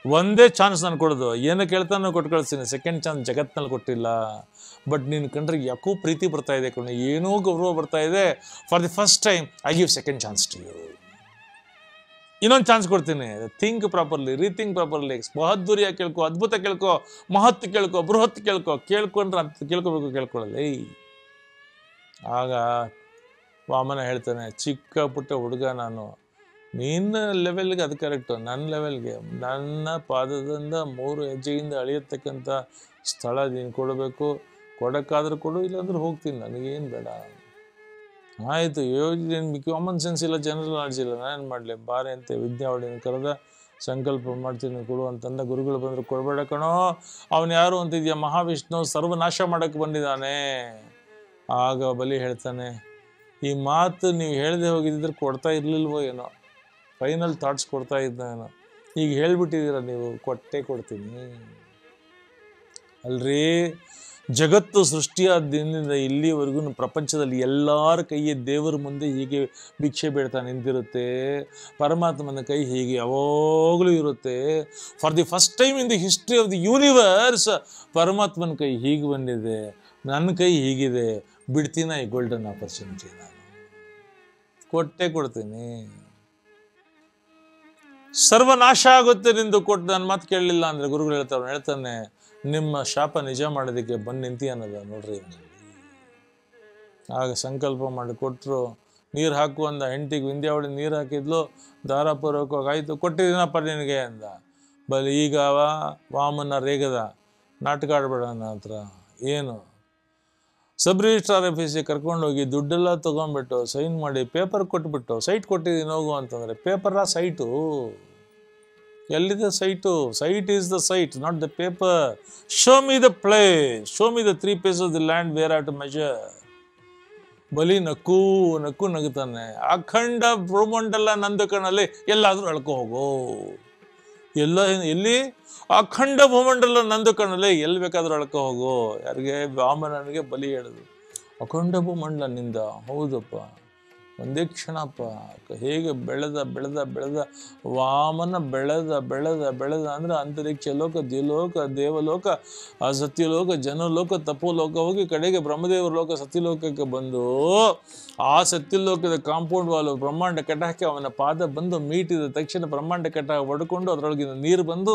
ಒಂದೇ ಚಾನ್ಸ್ ನಾನು ಕೊಡೋದು, ಏನು ಕೇಳ್ತಾನೋ ಕೊಟ್ಟು ಕಳಿಸ್ತೀನಿ. ಸೆಕೆಂಡ್ ಚಾನ್ಸ್ ಜಗತ್ನಲ್ಲಿ ಕೊಟ್ಟಿಲ್ಲ. ಬಟ್ ನೀನು ಕಂಡ್ರೆ ಯಾಕೋ ಪ್ರೀತಿ ಬರ್ತಾ ಇದೆ ಕಣ್ಣು, ಏನೋ ಗೌರವ ಬರ್ತಾ ಇದೆ. For the first time I give second chance to you. ಇನ್ನೊಂದು ಚಾನ್ಸ್ ಕೊಡ್ತೀನಿ. ಥಿಂಕ್ ಪ್ರಾಪರ್ಲಿ, ರೀಥಿಂಕ್ ಪ್ರಾಪರ್ಲಿ, ಬಹದ್ದೂರಿಯಾಗಿ ಕೇಳ್ಕೊ, ಅದ್ಭುತ ಕೇಳ್ಕೊ, ಮಹತ್ ಕೇಳ್ಕೊ, ಬೃಹತ್ ಕೇಳ್ಕೊಂಡ್ರೆ ಅಂತ ಕೇಳ್ಕೋಬೇಕು, ಕೇಳ್ಕೊಳ್ಳಲ್ಲ. ಆಗ ವಾಮನ ಹೇಳ್ತಾನೆ, ಚಿಕ್ಕ ಪುಟ್ಟ ಹುಡುಗ ನಾನು, ನಿನ್ನ ಲೆವೆಲ್ಗೆ ಅದು ಕರೆಕ್ಟು, ನನ್ನ ಲೆವೆಲ್ಗೆ, ನನ್ನ ಪಾದದಿಂದ 3 ಹೆಜ್ಜೆಯಿಂದ ಅಳಿಯತಕ್ಕಂಥ ಸ್ಥಳ ನೀನು ಕೊಡಬೇಕು. ಕೊಡೋಕ್ಕಾದ್ರೂ ಕೊಡು, ಇಲ್ಲಾಂದ್ರೆ ಹೋಗ್ತೀನಿ, ನನಗೇನು ಬೇಡ. ಆಯಿತು, ಯೋಜನೆ ಕಾಮನ್ ಸೆನ್ಸ್ ಇಲ್ಲ, ಜನರಲ್ ನಾಲೆಡ್ಜ್ ಇಲ್ಲ, ನಾನೇನು ಮಾಡಲಿ, ಬಾರೆ ಅಂತ ವಿದ್ಯಾವಳಿನ ಕರೆದ, ಸಂಕಲ್ಪ ಮಾಡ್ತೀನಿ ಕೊಡು ಅಂತಂದ. ಗುರುಗಳು ಬಂದರು, ಕೊಡಬೇಡ ಕಣೋ, ಅವನು ಯಾರು ಅಂತಿದ್ಯಾ, ಮಹಾವಿಷ್ಣು ಸರ್ವನಾಶ ಮಾಡೋಕ್ಕೆ ಬಂದಿದ್ದಾನೆ. ಆಗ ಬಲಿ ಹೇಳ್ತಾನೆ, ಈ ಮಾತು ನೀವು ಹೇಳದೆ ಹೋಗಿದ್ದರೆ ಕೊಡ್ತಾ ಇರಲಿಲ್ವೋ ಏನೋ, ಫೈನಲ್ ಥಾಟ್ಸ್ ಕೊಡ್ತಾ ಇದ್ದಾನೋ, ಈಗ ಹೇಳ್ಬಿಟ್ಟಿದ್ದೀರ ನೀವು, ಕೊಟ್ಟೇ ಕೊಡ್ತೀನಿ. ಅಲ್ರಿ, ಜಗತ್ತು ಸೃಷ್ಟಿಯಾದಿಂದ ಇಲ್ಲಿವರೆಗೂ ಪ್ರಪಂಚದಲ್ಲಿ ಎಲ್ಲರ ಕೈಯ ದೇವರ ಮುಂದೆ ಹೀಗೆ ಭಿಕ್ಷೆ ಬೇಡ್ತಾ ನಿಂತಿರುತ್ತೆ. ಪರಮಾತ್ಮನ ಕೈ ಹೀಗೆ ಯಾವಾಗಲೂ ಇರುತ್ತೆ. For the first time in the history of the universe ಪರಮಾತ್ಮನ ಕೈ ಹೀಗೆ ಬಂದಿದೆ, ನನ್ನ ಕೈ ಹೀಗಿದೆ. ಬಿಡ್ತೀನ ಈ ಗೋಲ್ಡನ್ ಆಪರ್ಚುನಿಟಿ? ನಾನು ಕೊಟ್ಟೇ ಕೊಡ್ತೀನಿ. ಸರ್ವನಾಶ ಆಗುತ್ತೆ ನಿಂದು ಕೊಟ್ಟು ನನ್ನ ಮಾತು ಕೇಳಲಿಲ್ಲ ಅಂದರೆ ಗುರುಗಳು ಹೇಳ್ತಾನೆ, ನಿಮ್ಮ ಶಾಪ ನಿಜ ಮಾಡೋದಕ್ಕೆ ಬಂದು ನಿಂತಿ ಅನ್ನೋದ ನೋಡ್ರಿ. ಆಗ ಸಂಕಲ್ಪ ಮಾಡಿ ಕೊಟ್ಟರು. ನೀರು ಹಾಕು ಅಂದ. ಹೆಂಡತಿಗೆ ವಿಂಧ್ಯಾವಳಿ ನೀರು ಹಾಕಿದ್ಲು. ಧಾರಾಪೂರ್ವಕವಾಗಿ ಆಯಿತು, ಕೊಟ್ಟಿದ್ದೀನಪ್ಪ ನಿನಗೆ ಅಂದ. ಬಲಿ ಈಗ ವಾಮನ ರೇಗದ, ನಾಟಕ ಆಡ್ಬೇಡ ನನ್ನ ಹತ್ರ. ಏನು? ಸಬ್ ರಿಜಿಸ್ಟ್ರಾರ್ ಆಫೀಸಿಗೆ ಕರ್ಕೊಂಡೋಗಿ ದುಡ್ಡೆಲ್ಲ ತೊಗೊಂಡ್ಬಿಟ್ಟು ಸೈನ್ ಮಾಡಿ ಪೇಪರ್ ಕೊಟ್ಬಿಟ್ಟು, ಸೈಟ್ ಕೊಟ್ಟಿದ್ದೀನಿ ಹೋಗು ಅಂತಂದರೆ, ಪೇಪರ ಸೈಟು ಎಲ್ಲಿದೆ? Site, site is the site, not the paper. Show me the place, show me the 3 places of the land where are to measure. Bali ನಕ್ಕು ನಗುತ್ತಾನೆ. ಅಖಂಡ ಭೂಮಂಡಲ ನಂದು ಕಣ್ಣಲ್ಲಿ, ಎಲ್ಲಾದರೂ ಎಳ್ಕೊ ಹೋಗೋ. ಎಲ್ಲಿ? ಅಖಂಡ ಭೂಮಂಡಲ ನಂದು ಕಣ್ಣಲ್ಲಿ, ಎಲ್ಲಿ ಬೇಕಾದ್ರೂ ಎಳ್ಕೊ ಹೋಗೋ. ಯಾರಿಗೆ? ವಾಮನನಿಗೆ ಬಲಿ ಹೇಳಿದ್ರು. ಅಖಂಡ ಭೂಮಂಡಲ ನಿಂದ? ಹೌದಪ್ಪ. ಒಂದೇ ಕ್ಷಣಪ್ಪ. ಹೇಗೆ ಬೆಳೆದ ವಾಮನ ಬೆಳೆದ ಅಂದ್ರೆ ಅಂತರಿಕ್ಷ ಲೋಕ, ದ್ವಿಲೋಕ, ದೇವಲೋಕ, ಆ ಸತ್ಯಲೋಕ, ಜನಲೋಕ, ತಪೋಲೋಕ ಹೋಗಿ ಕಡೆಗೆ ಬ್ರಹ್ಮದೇವರ ಲೋಕ ಸತ್ಯಲೋಕಕ್ಕೆ ಬಂದು, ಆ ಸತ್ಯಲೋಕದ ಕಾಂಪೌಂಡ್ ವಾಲ್ ಬ್ರಹ್ಮಾಂಡ ಕಟಾಕಿ ಅವನ ಪಾದ ಬಂದು ಮೀಟಿದ ತಕ್ಷಣ ಬ್ರಹ್ಮಾಂಡ ಕಟಾಕ ಹೊಡ್ಕೊಂಡು ಅದರೊಳಗಿನ ನೀರು ಬಂದು,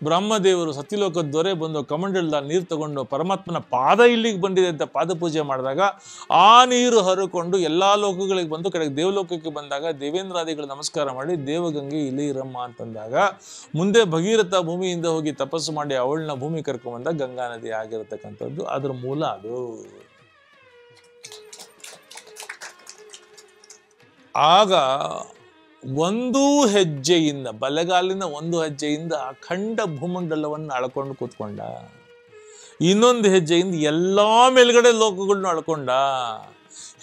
ಬ್ರಹ್ಮದೇವರು ಸತ್ಯಲೋಕದ ದೊರೆ ಬಂದು ಕಮಂಡಲದ ನೀರು ತಗೊಂಡು ಪರಮಾತ್ಮನ ಪಾದ ಇಲ್ಲಿಗೆ ಬಂದಿದೆ ಅಂತ ಪಾದ ಪೂಜೆ ಮಾಡಿದಾಗ ಆ ನೀರು ಹರಿಕೊಂಡು ಎಲ್ಲಾ ಲೋಕಗಳಿಗೆ ಬಂದು ಕಡೆಗೆ ದೇವಲೋಕಕ್ಕೆ ಬಂದಾಗ ದೇವೇಂದ್ರಾದಿಗಳು ನಮಸ್ಕಾರ ಮಾಡಿ ದೇವಗಂಗೆ ಇಲ್ಲಿ ಇರಮ್ಮ ಅಂತಂದಾಗ, ಮುಂದೆ ಭಗೀರಥ ಭೂಮಿಯಿಂದ ಹೋಗಿ ತಪಸ್ಸು ಮಾಡಿ ಅವಳನ್ನ ಭೂಮಿ ಕರ್ಕೊಂಡ್ಬಂದ ಗಂಗಾ ನದಿ ಆಗಿರತಕ್ಕಂಥದ್ದು. ಅದ್ರ ಮೂಲ ಅದು. ಆಗ ಒಂದು ಹೆಜ್ಜೆಯಿಂದ, ಬಲಗಾಲಿನ ಒಂದು ಹೆಜ್ಜೆಯಿಂದ ಅಖಂಡ ಭೂಮಂಡಲವನ್ನು ಅಳ್ಕೊಂಡು ಕೂತ್ಕೊಂಡ. ಇನ್ನೊಂದು ಹೆಜ್ಜೆಯಿಂದ ಎಲ್ಲಾ ಮೇಲ್ಗಡೆ ಲೋಕಗಳನ್ನ ಅಳ್ಕೊಂಡ.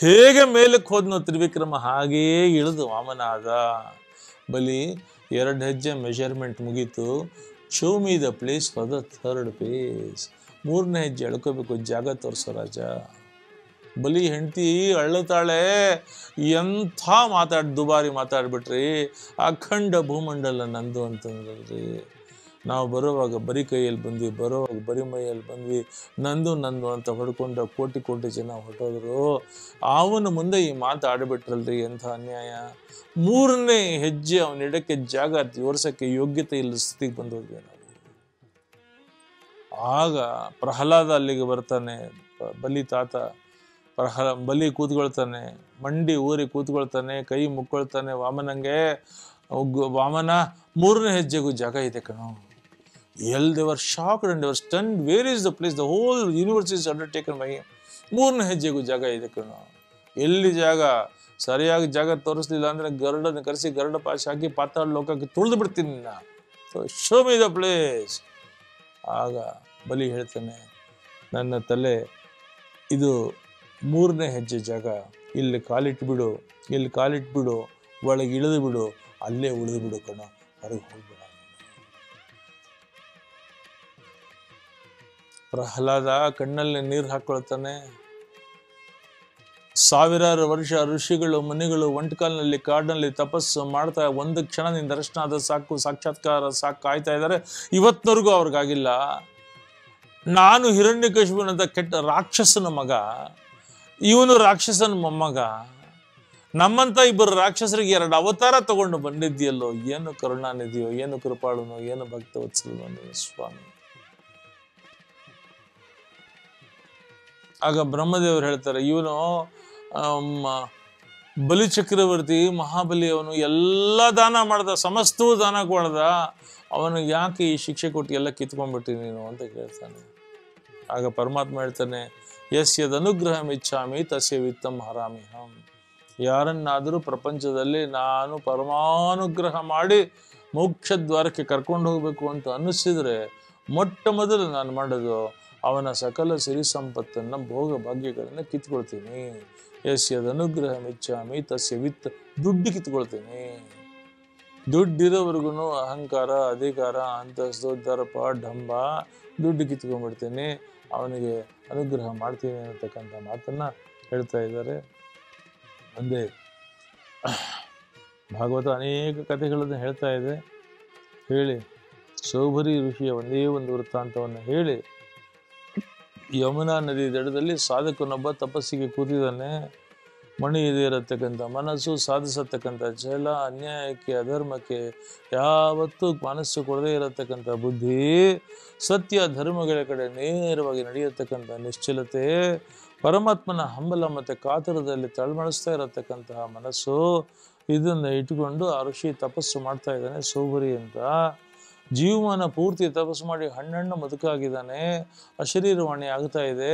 ಹೇಗೆ ಮೇಲಕ್ಕೆ ಹೋದ್ನೋ ತ್ರಿವಿಕ್ರಮ, ಹಾಗೇ ಇಳಿದು ವಾಮನ ಆದ. ಬಲಿ 2 ಹೆಜ್ಜೆ ಮೆಷರ್ಮೆಂಟ್ ಮುಗೀತು. Show me the place for the 3rd place. 3ನೇ ಹೆಜ್ಜೆ ಎಳ್ಕೋಬೇಕು, ಜಾಗ ತೋರಿಸೋ ರಾಜ. ಬಲಿ ಹೆಂಡತಿ ಅಳ್ಳುತ್ತಾಳೆ, ಎಂಥ ದುಬಾರಿ ಮಾತಾಡ್ಬಿಟ್ರಿ, ಅಖಂಡ ಭೂಮಂಡಲ ನಂದು ಅಂತಂದ್ರಿ. ನಾವು ಬರುವಾಗ ಬರೀ ಕೈಯಲ್ಲಿ ಬಂದ್ವಿ, ಬರುವಾಗ ಬರೀ ಮೈಯಲ್ಲಿ ಬಂದ್ವಿ, ನಂದು ಅಂತ ಹೊಡ್ಕೊಂಡು ಕೋಟಿ ಜನ ಹೊರಟೋದ್ರು. ಅವನ ಮುಂದೆ ಈ ಮಾತು ಆಡ್ಬಿಟ್ರಲ್ರಿ, ಎಂಥ ಅನ್ಯಾಯ. 3ನೇ ಹೆಜ್ಜೆ ಅವನಿಡಕ್ಕೆ ಜಾಗ ತೋರ್ಸಕ್ಕೆ ಯೋಗ್ಯತೆ ಇಲ್ಲ ಸ್ಥಿತಿಗೆ ಬಂದೋದ್ವಿ ನಾವು. ಆಗ ಪ್ರಹ್ಲಾದ ಅಲ್ಲಿಗೆ ಬರ್ತಾನೆ. ಬಲಿ ತಾತ ಬಲಿ ಕೂತ್ಕೊಳ್ತಾನೆ, ಮಂಡಿ ಊರಿ ಕೂತ್ಕೊಳ್ತಾನೆ, ಕೈ ಮುಕ್ಕೊಳ್ತಾನೆ ವಾಮನಂಗೆ. ವಾಮನ 3ನೇ ಹೆಜ್ಜೆಗೂ ಜಾಗ ಇದೆ ಕಣೋ. they were shocked and they were stunned. Where is the place? The whole universe is undertaken by him. 3ನೇ ಹೆಜ್ಜೆಗೂ ಜಾಗ ಇದೆ ಕಣೋ. ಎಲ್ಲಿ ಜಾಗ? ಸರಿಯಾಗಿ ಜಾಗ ತೋರಿಸ್ಲಿಲ್ಲ ಅಂದ್ರೆ ಗರುಡನ ಕರೆಸಿ ಗರುಡ ಪಾಶ ಹಾಕಿ ಪಾತಾಳ ಲೋಕಕ್ಕೆ ತುಳಿದು ಬಿಡ್ತೀನಿ ನಿನ್ನ. So show me the place. ಆಗ ಬಲಿ ಹೇಳ್ತಾನೆ, ನನ್ನ ತಲೆ ಇದು 3ನೇ ಹೆಜ್ಜೆ ಜಾಗ, ಇಲ್ಲಿ ಕಾಲಿಟ್ಬಿಡು, ಇಲ್ಲಿ ಕಾಲಿಟ್ಬಿಡು. ಒಳಗೆ ಇಳಿದು ಬಿಡು, ಅಲ್ಲೇ ಉಳಿದು ಬಿಡು ಕಣ, ಹೊರಗೆ ಹೋಗ್ಬೇಡ. ಪ್ರಹ್ಲಾದ ಕಣ್ಣಲ್ಲಿ ನೀರು ಹಾಕೊಳ್ತಾನೆ. ಸಾವಿರಾರು ವರ್ಷ ಋಷಿಗಳು ಮುನಿಗಳು ಒಂಟ್ಕಾಲ್ನಲ್ಲಿ ಕಾಡಿನಲ್ಲಿ ತಪಸ್ಸು ಮಾಡ್ತಾ ಒಂದು ಕ್ಷಣ ನಿನ್ನ ದರ್ಶನ ಆದ ಸಾಕು, ಸಾಕ್ಷಾತ್ಕಾರ ಸಾಕು ಕಾಯ್ತಾ ಇದ್ದಾರೆ. ಇವತ್ತಿನವರೆಗೂ ಅವ್ರಿಗಾಗಿಲ್ಲ. ನಾನು ಹಿರಣ್ಯಕಶಿಪುನಂತ ಕೆಟ್ಟ ರಾಕ್ಷಸನ ಮಗ, ಇವನು ರಾಕ್ಷಸನ ಮೊಮ್ಮಗ. ನಮ್ಮಂತ ಇಬ್ಬರು ರಾಕ್ಷಸರಿಗೆ 2 ಅವತಾರ ತಗೊಂಡು ಬಂದಿದ್ಯಲ್ಲೋ, ಏನು ಕರುಣಾನಿಧಿಯೋ, ಏನು ಕೃಪಾಳುನೋ, ಏನು ಭಕ್ತವತ್ಸಲನೋ ಸ್ವಾಮಿ. ಆಗ ಬ್ರಹ್ಮದೇವರು ಹೇಳ್ತಾರೆ, ಇವನು ಬಲಿ ಚಕ್ರವರ್ತಿ ಮಹಾಬಲಿ, ಅವನು ಎಲ್ಲ ದಾನ ಮಾಡ್ದ, ಸಮಸ್ತವೂ ದಾನ ಕೊಡ್ದ, ಅವನಿಗೆ ಯಾಕೆ ಈ ಶಿಕ್ಷೆ ಕೊಟ್ಟು ಎಲ್ಲ ಕಿತ್ಕೊಂಡ್ಬಿಟ್ಟಿ ನೀನು ಅಂತ ಕೇಳ್ತಾನೆ. ಆಗ ಪರಮಾತ್ಮ ಹೇಳ್ತಾನೆ, ಯಸ್ಯದನುಗ್ರಹಂ ಇಚ್ಛಾಮಿ ತಸ್ಯ ವಿತ್ತಂ ಹರಾಮಿಹಂ. ಯಾರನ್ನಾದರೂ ಪ್ರಪಂಚದಲ್ಲಿ ನಾನು ಪರಮಾನುಗ್ರಹ ಮಾಡಿ ಮೋಕ್ಷ ದ್ವಾರಕ್ಕೆ ಕರ್ಕೊಂಡು ಹೋಗ್ಬೇಕು ಅಂತ ಅನ್ನಿಸಿದ್ರೆ ಮೊಟ್ಟ ಮೊದಲು ನಾನು ಮಾಡೋದು ಅವನ ಸಕಲ ಸಿರಿ ಸಂಪತ್ತನ್ನ ಭೋಗ ಭಾಗ್ಯಗಳನ್ನ ಕಿತ್ಕೊಳ್ತೀನಿ. ಯಸ್ಯದನುಗ್ರಹ ಇಚ್ಛಾಮಿ ತಸ್ಯ ವಿತ್ತ. ದುಡ್ಡು ಕಿತ್ಕೊಳ್ತೀನಿ. ದುಡ್ಡಿರೋವರೆಗೂ ಅಹಂಕಾರ, ಅಧಿಕಾರ, ಅಂತಸ್ತು, ದರ್ಪ, ಢಂಬ, ದುಡ್ಡು ಕಿತ್ಕೊಂಡ್ಬಿಡ್ತೀನಿ, ಅವನಿಗೆ ಅನುಗ್ರಹ ಮಾಡ್ತೀನಿ ಅನ್ನತಕ್ಕಂಥ ಮಾತನ್ನ ಹೇಳ್ತಾ ಇದ್ದಾರೆ. ಒಂದೇ ಭಾಗವತ ಅನೇಕ ಕಥೆಗಳನ್ನು ಹೇಳ್ತಾ ಇದೆ. ಹೇಳಿ ಸೌಭರಿ ಋಷಿಯ ಒಂದೇ ಒಂದು ವೃತ್ತಾಂತವನ್ನು ಹೇಳಿ, ಯಮುನಾ ನದಿ ದಡದಲ್ಲಿ ಸಾಧಕನೊಬ್ಬ ತಪಸ್ಸಿಗೆ ಕೂತಿದ್ದಾನೆ. ಮಣಿ ಇದೆ ಇರತಕ್ಕಂಥ ಮನಸ್ಸು, ಸಾಧಿಸತಕ್ಕಂಥ ಛಲ, ಅನ್ಯಾಯಕ್ಕೆ ಅಧರ್ಮಕ್ಕೆ ಯಾವತ್ತೂ ಮನಸ್ಸು ಕೊಡದೇ ಇರತಕ್ಕಂಥ ಬುದ್ಧಿ, ಸತ್ಯ ಧರ್ಮಗಳ ಕಡೆ ನೇರವಾಗಿ ನಡೆಯತಕ್ಕಂಥ ನಿಶ್ಚಲತೆ, ಪರಮಾತ್ಮನ ಹಂಬಲ ಮತ್ತು ಕಾತುರದಲ್ಲಿ ತಳಮಳಿಸ್ತಾ ಇರತಕ್ಕಂತಹ ಮನಸ್ಸು, ಇದನ್ನು ಇಟ್ಟುಕೊಂಡು ಆ ಋಷಿ ತಪಸ್ಸು ಮಾಡ್ತಾ ಇದ್ದಾನೆ ಸೌಭರಿ ಅಂತ. ಜೀವಮಾನ ಪೂರ್ತಿ ತಪಸ್ಸು ಮಾಡಿ ಹಣ್ಣು ಮುದುಕಾಗಿದ್ದಾನೆ, ಅಶರೀರವಾಣಿ ಆಗ್ತಾ ಇದೆ.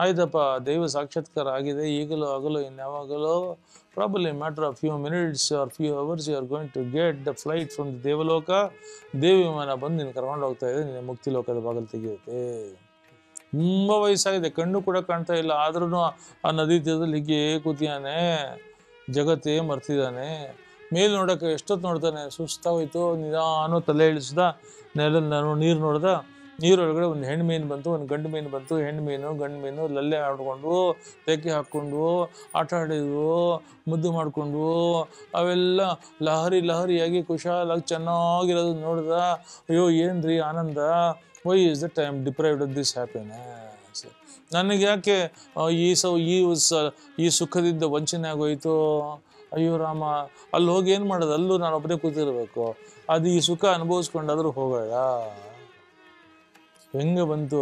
ಆಯ್ತಪ್ಪ, ದೈವ ಸಾಕ್ಷಾತ್ಕಾರ ಆಗಿದೆ, ಈಗಲೂ ಆಗಲೋ ಇನ್ಯಾವಾಗಲೋ, probably matter of few minutes or few hours you are going to get the flight from the ದೇವಲೋಕ. ದೇವ ವಿಮಾನ ಬಂದು ನೀನು ಕರ್ಕೊಂಡು ಹೋಗ್ತಾ ಇದೆ, ನಿನ್ನ ಮುಕ್ತಿ ಲೋಕದ ಬಾಗಿಲು ತೆಗೆಯುತ್ತೆ. ತುಂಬ ವಯಸ್ಸಾಗಿದೆ, ಕಣ್ಣು ಕೂಡ ಕಾಣ್ತಾ ಇಲ್ಲ, ಆದ್ರೂ ಆ ನದಿ ತೀರದಲ್ಲಿ ಹೀಗೆ ಕೂತಿಯಾನೆ, ಜಗತ್ತೇ ಮರ್ತಿದ್ದಾನೆ. ಮೇಲ್ ನೋಡಕ್ಕೆ ಎಷ್ಟೊತ್ತು ನೋಡ್ತಾನೆ, ಸುಸ್ತಾಗೋಯ್ತು. ನಿಧಾನ ತಲೆ ಇಳಿಸ್ದ, ನಾನು ನೀರು ನೋಡ್ದ, ನೀರೊಳಗಡೆ ಒಂದು ಹೆಣ್ಣು ಮೀನು ಬಂತು, ಒಂದು ಗಂಡು ಮೀನು ಬಂತು. ಹೆಣ್ಣು ಮೀನು ಗಂಡು ಮೀನು ಲಲ್ಲೆ ಆಡ್ಕೊಂಡು ತೆಕ್ಕೆ ಹಾಕ್ಕೊಂಡು ಆಟ ಆಡಿದ್ವು, ಮುದ್ದು ಮಾಡಿಕೊಂಡು, ಅವೆಲ್ಲ ಲಹರಿಯಾಗಿ ಕುಶಾಲಾಗಿ ಚೆನ್ನಾಗಿರೋದು ನೋಡ್ದ. ಅಯ್ಯೋ ಏನ್ರಿ Anand, why is that I am deprived of this happiness. ನನಗೆ ಯಾಕೆ ಈ ಸುಖದಿಂದ ವಂಚನೆ ಆಗೋಯ್ತು, ಅಯ್ಯೋ ರಾಮ, ಅಲ್ಲಿ ಹೋಗಿ ಏನು ಮಾಡೋದು, ಅಲ್ಲೂ ನಾನು ಒಬ್ಬನೇ ಕೂತಿರ್ಬೇಕು, ಅದು ಈ ಸುಖ ಅನುಭವಿಸ್ಕೊಂಡಾದ್ರೂ ಹೋಗೋಣ. ಹೆಂಗೆ ಬಂತು,